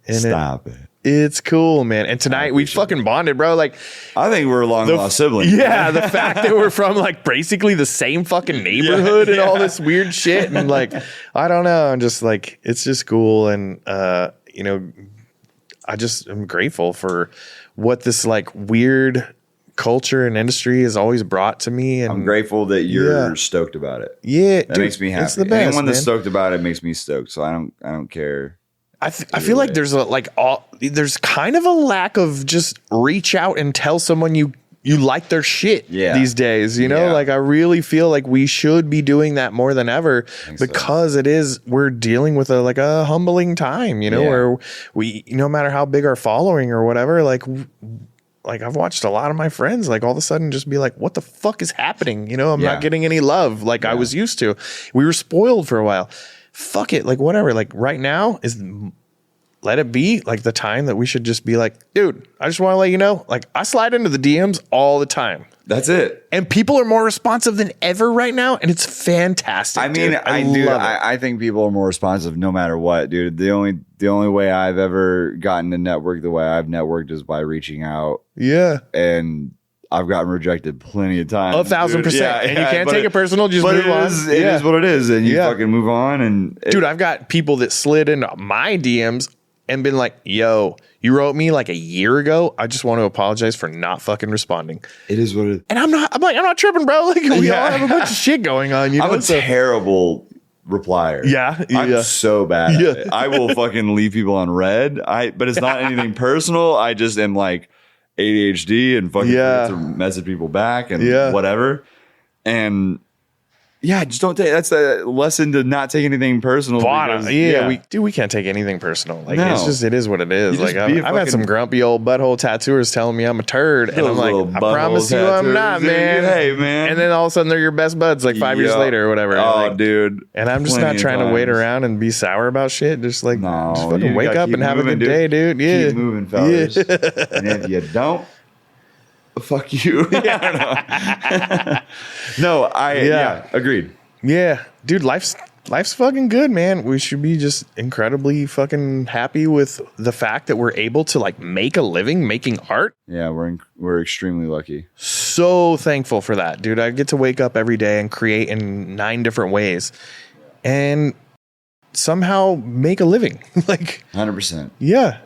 stop it. It's cool, man. And tonight we fucking bonded, bro. Like, I think we're long lost siblings. Yeah, the fact that we're from like basically the same fucking neighborhood and all this weird shit, and like I don't know, I'm just like it's just cool, and I just am grateful for what this like weird culture and industry has always brought to me. And I'm grateful that you're stoked about it. Yeah, that makes me happy. It's the best, Anyone that's man. stoked about it makes me stoked. So I don't care. I feel like there's kind of a lack of just reach out and tell someone you you like their shit these days, you know? Yeah. Like I really feel like we should be doing that more than ever because we're dealing with a humbling time, you know, where we, no matter how big our following or whatever, like I've watched a lot of my friends like all of a sudden just be like, what the fuck is happening? You know, I'm not getting any love like I was used to. We were spoiled for a while. Fuck it. Like whatever. Like right now let it be like the time that we should just be like, dude, I just want to let you know, like I slide into the DMs all the time. That's it. And people are more responsive than ever right now. And it's fantastic. I mean, I think people are more responsive no matter what, dude. The only way I've ever gotten to network the way I've networked is by reaching out. Yeah. And I've gotten rejected plenty of times. 1,000%. Yeah, and you can't take it personal. Just move on. It is what it is. And you fucking move on. And dude, I've got people that slid into my DMs and been like, yo, you wrote me like a year ago. I just want to apologize for not fucking responding. It is what it is. And I'm not tripping, bro. Like we all have a bunch of shit going on. You know? I'm a terrible replier. Yeah. I'm so bad at it. I will fucking leave people on red. But it's not anything personal. I just am like ADHD and fucking forget to message people back and whatever. And just don't take. That's a lesson to not take anything personal. We can't take anything personal. Like it is what it is. Like I've had some grumpy old butthole tattooers telling me I'm a turd, and I'm like, I promise you, I'm not, man. Hey, man. And then all of a sudden they're your best buds, like 5 years later or whatever. Oh, like, dude. And I'm just not trying to wait around and be sour about shit. Just like, just fucking wake up and have a good day, dude. Yeah, keep moving, fellas. And if you don't. Fuck you. No, agreed. Yeah, dude, life's fucking good, man. We should be just incredibly fucking happy with the fact that we're able to like make a living making art. Yeah, we're extremely lucky. So thankful for that, dude. I get to wake up every day and create in 9 different ways and somehow make a living. Like 100%. Yeah.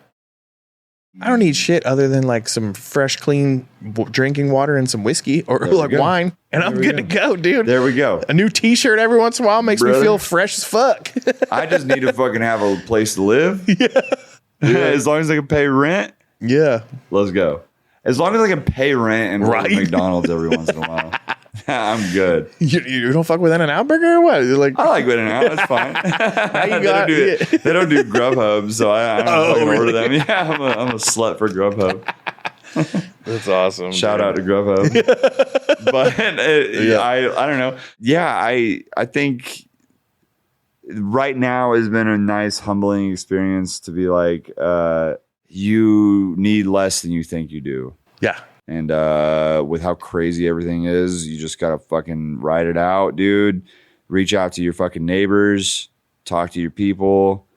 I don't need shit other than like some fresh, clean drinking water and some whiskey or like wine. And I'm good to go, dude. There we go. A new t-shirt every once in a while makes me feel fresh as fuck. I just need to fucking have a place to live. Yeah. As long as I can pay rent. Yeah. Let's go. As long as I can pay rent and go to McDonald's every once in a while. I'm good. You don't fuck with In-N-Out Burger or what? You're like, I like In-N-Out. That's fine. They don't do Grubhub, so I don't order them. Yeah, I'm a slut for Grubhub. That's awesome. Shout out to Grubhub. But I don't know. Yeah, I think right now has been a nice, humbling experience to be like, you need less than you think you do. Yeah. And with how crazy everything is, you just gotta fucking ride it out, dude. Reach out to your fucking neighbors, talk to your people,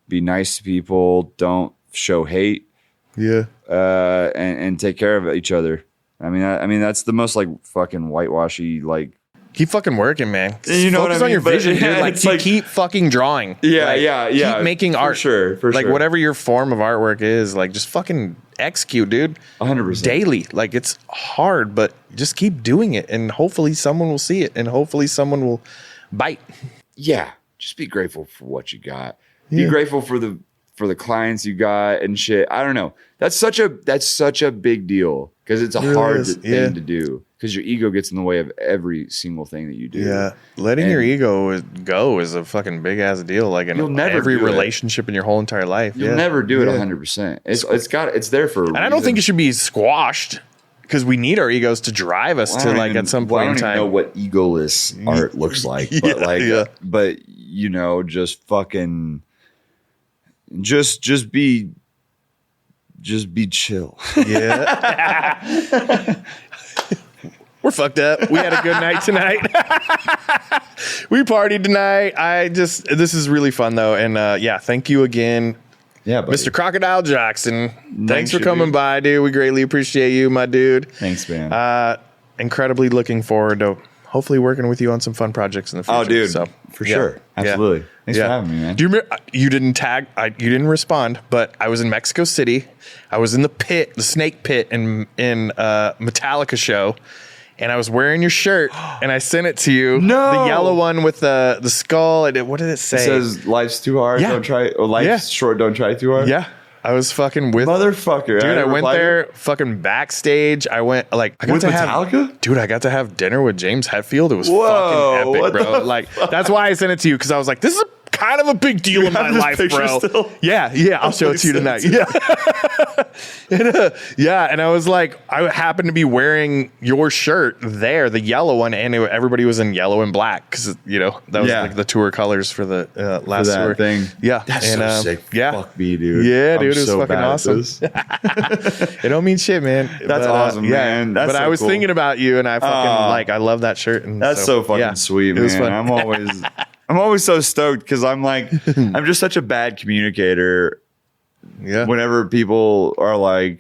be nice to people, don't show hate. Yeah. And take care of each other. I mean that's the most like fucking whitewashy like. Keep fucking working, man. You know Focus what I mean? on your vision, dude. Like, keep fucking drawing. Yeah. Keep making art. For sure. Like whatever your form of artwork is, like just fucking execute, dude. 100%. Daily. Like it's hard, but just keep doing it, and hopefully someone will see it, and hopefully someone will bite. Yeah. Just be grateful for what you got. Be grateful for the clients you got and shit. I don't know. That's such a big deal because it's a hard thing to do because your ego gets in the way of every single thing that you do. Yeah. Letting your ego go is a fucking big ass deal. Like in every relationship in your whole entire life. You'll never do it 100%. It's there for a reason. And I don't think it should be squashed because we need our egos to drive us to like at some point in time. I don't know what egoless art looks like, but but you know, just fucking just be chill. Yeah. We're fucked up. We had a good night tonight. We partied tonight. This is really fun though. And thank you again. Yeah, buddy. Mr. Crocodile Jackson. Thanks for coming by, dude. We greatly appreciate you, my dude. Thanks, man. Incredibly looking forward to hopefully working with you on some fun projects in the future. Oh, dude. So, for sure. Absolutely. Thanks for having me, man. Do you remember, you didn't respond, but I was in Mexico City. I was in the pit, the snake pit in Metallica show. And I was wearing your shirt, and I sent it to you. No, the yellow one with the skull. And what did it say? It says, "Life's too hard. Don't try. Or life's short. Don't try too hard." Yeah. I was fucking with motherfucker. Dude, I went there fucking backstage. I got with to Metallica? Dude, I got to have dinner with James Hetfield. It was fucking epic, bro. Like, that's why I sent it to you, because I was like, this is kind of a big deal in my life, bro. Still? Yeah, I'll show it to you tonight. Yeah. And I was like, I happened to be wearing your shirt there, the yellow one, and everybody was in yellow and black, because that was like the tour colors for the last tour thing. Yeah, that's so sick. Yeah, fuck me, dude. Yeah, dude, it was so fucking awesome. It don't mean shit, man. That's awesome, man. That's I was thinking about you, and I fucking I love that shirt. And that's so fucking sweet, man. It was fun. I'm always so stoked, because I'm like, I'm just such a bad communicator. Yeah. Whenever people are like,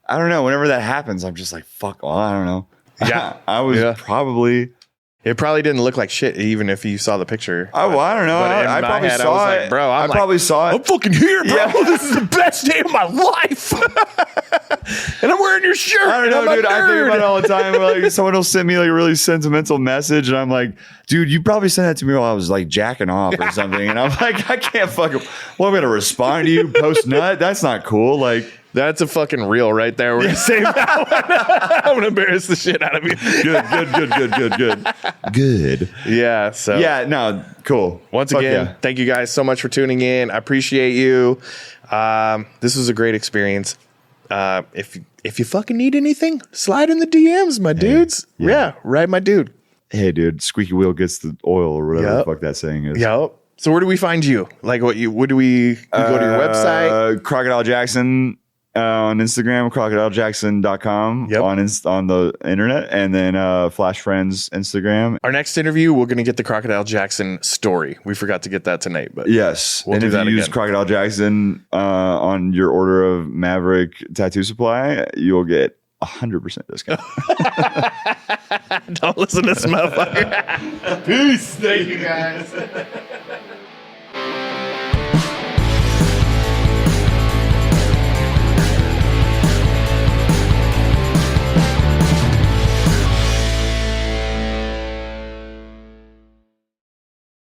I don't know, whenever that happens, I'm just like, fuck, well, I don't know. Yeah. I was probably. It probably didn't look like shit, even if you saw the picture. Oh, well, I don't know. I probably saw it. Like, bro, I probably saw it. I'm fucking here, bro. Yeah. This is the best day of my life. And I'm wearing your shirt. I don't know, dude. I think about it all the time. Like, someone will send me like a really sentimental message, and I'm like, dude, you probably sent that to me while I was like jacking off or something. And I'm like, I can't fucking. Well, I'm gonna respond to you post nut. That's not cool. Like. That's a fucking reel right there. We're gonna save that one. I'm gonna embarrass the shit out of you. Good. Yeah. So yeah, no, cool. Once again, thank you guys so much for tuning in. I appreciate you. This was a great experience. If you fucking need anything, slide in the DMs, my dudes. Yeah, right, my dude. Hey, dude, squeaky wheel gets the oil, or whatever the fuck that saying is. Yep. So where do we find you? Like, go to your website? Crocodile Jackson. On Instagram, crocodilejackson.com on the internet, and then Flash Friends Instagram. Our next interview, we're going to get the Crocodile Jackson story. We forgot to get that tonight, but yes. We'll do that if you use Crocodile Jackson on your order of Maverick Tattoo Supply, you'll get 100% discount. Don't listen to this motherfucker. Peace. Thank you, guys.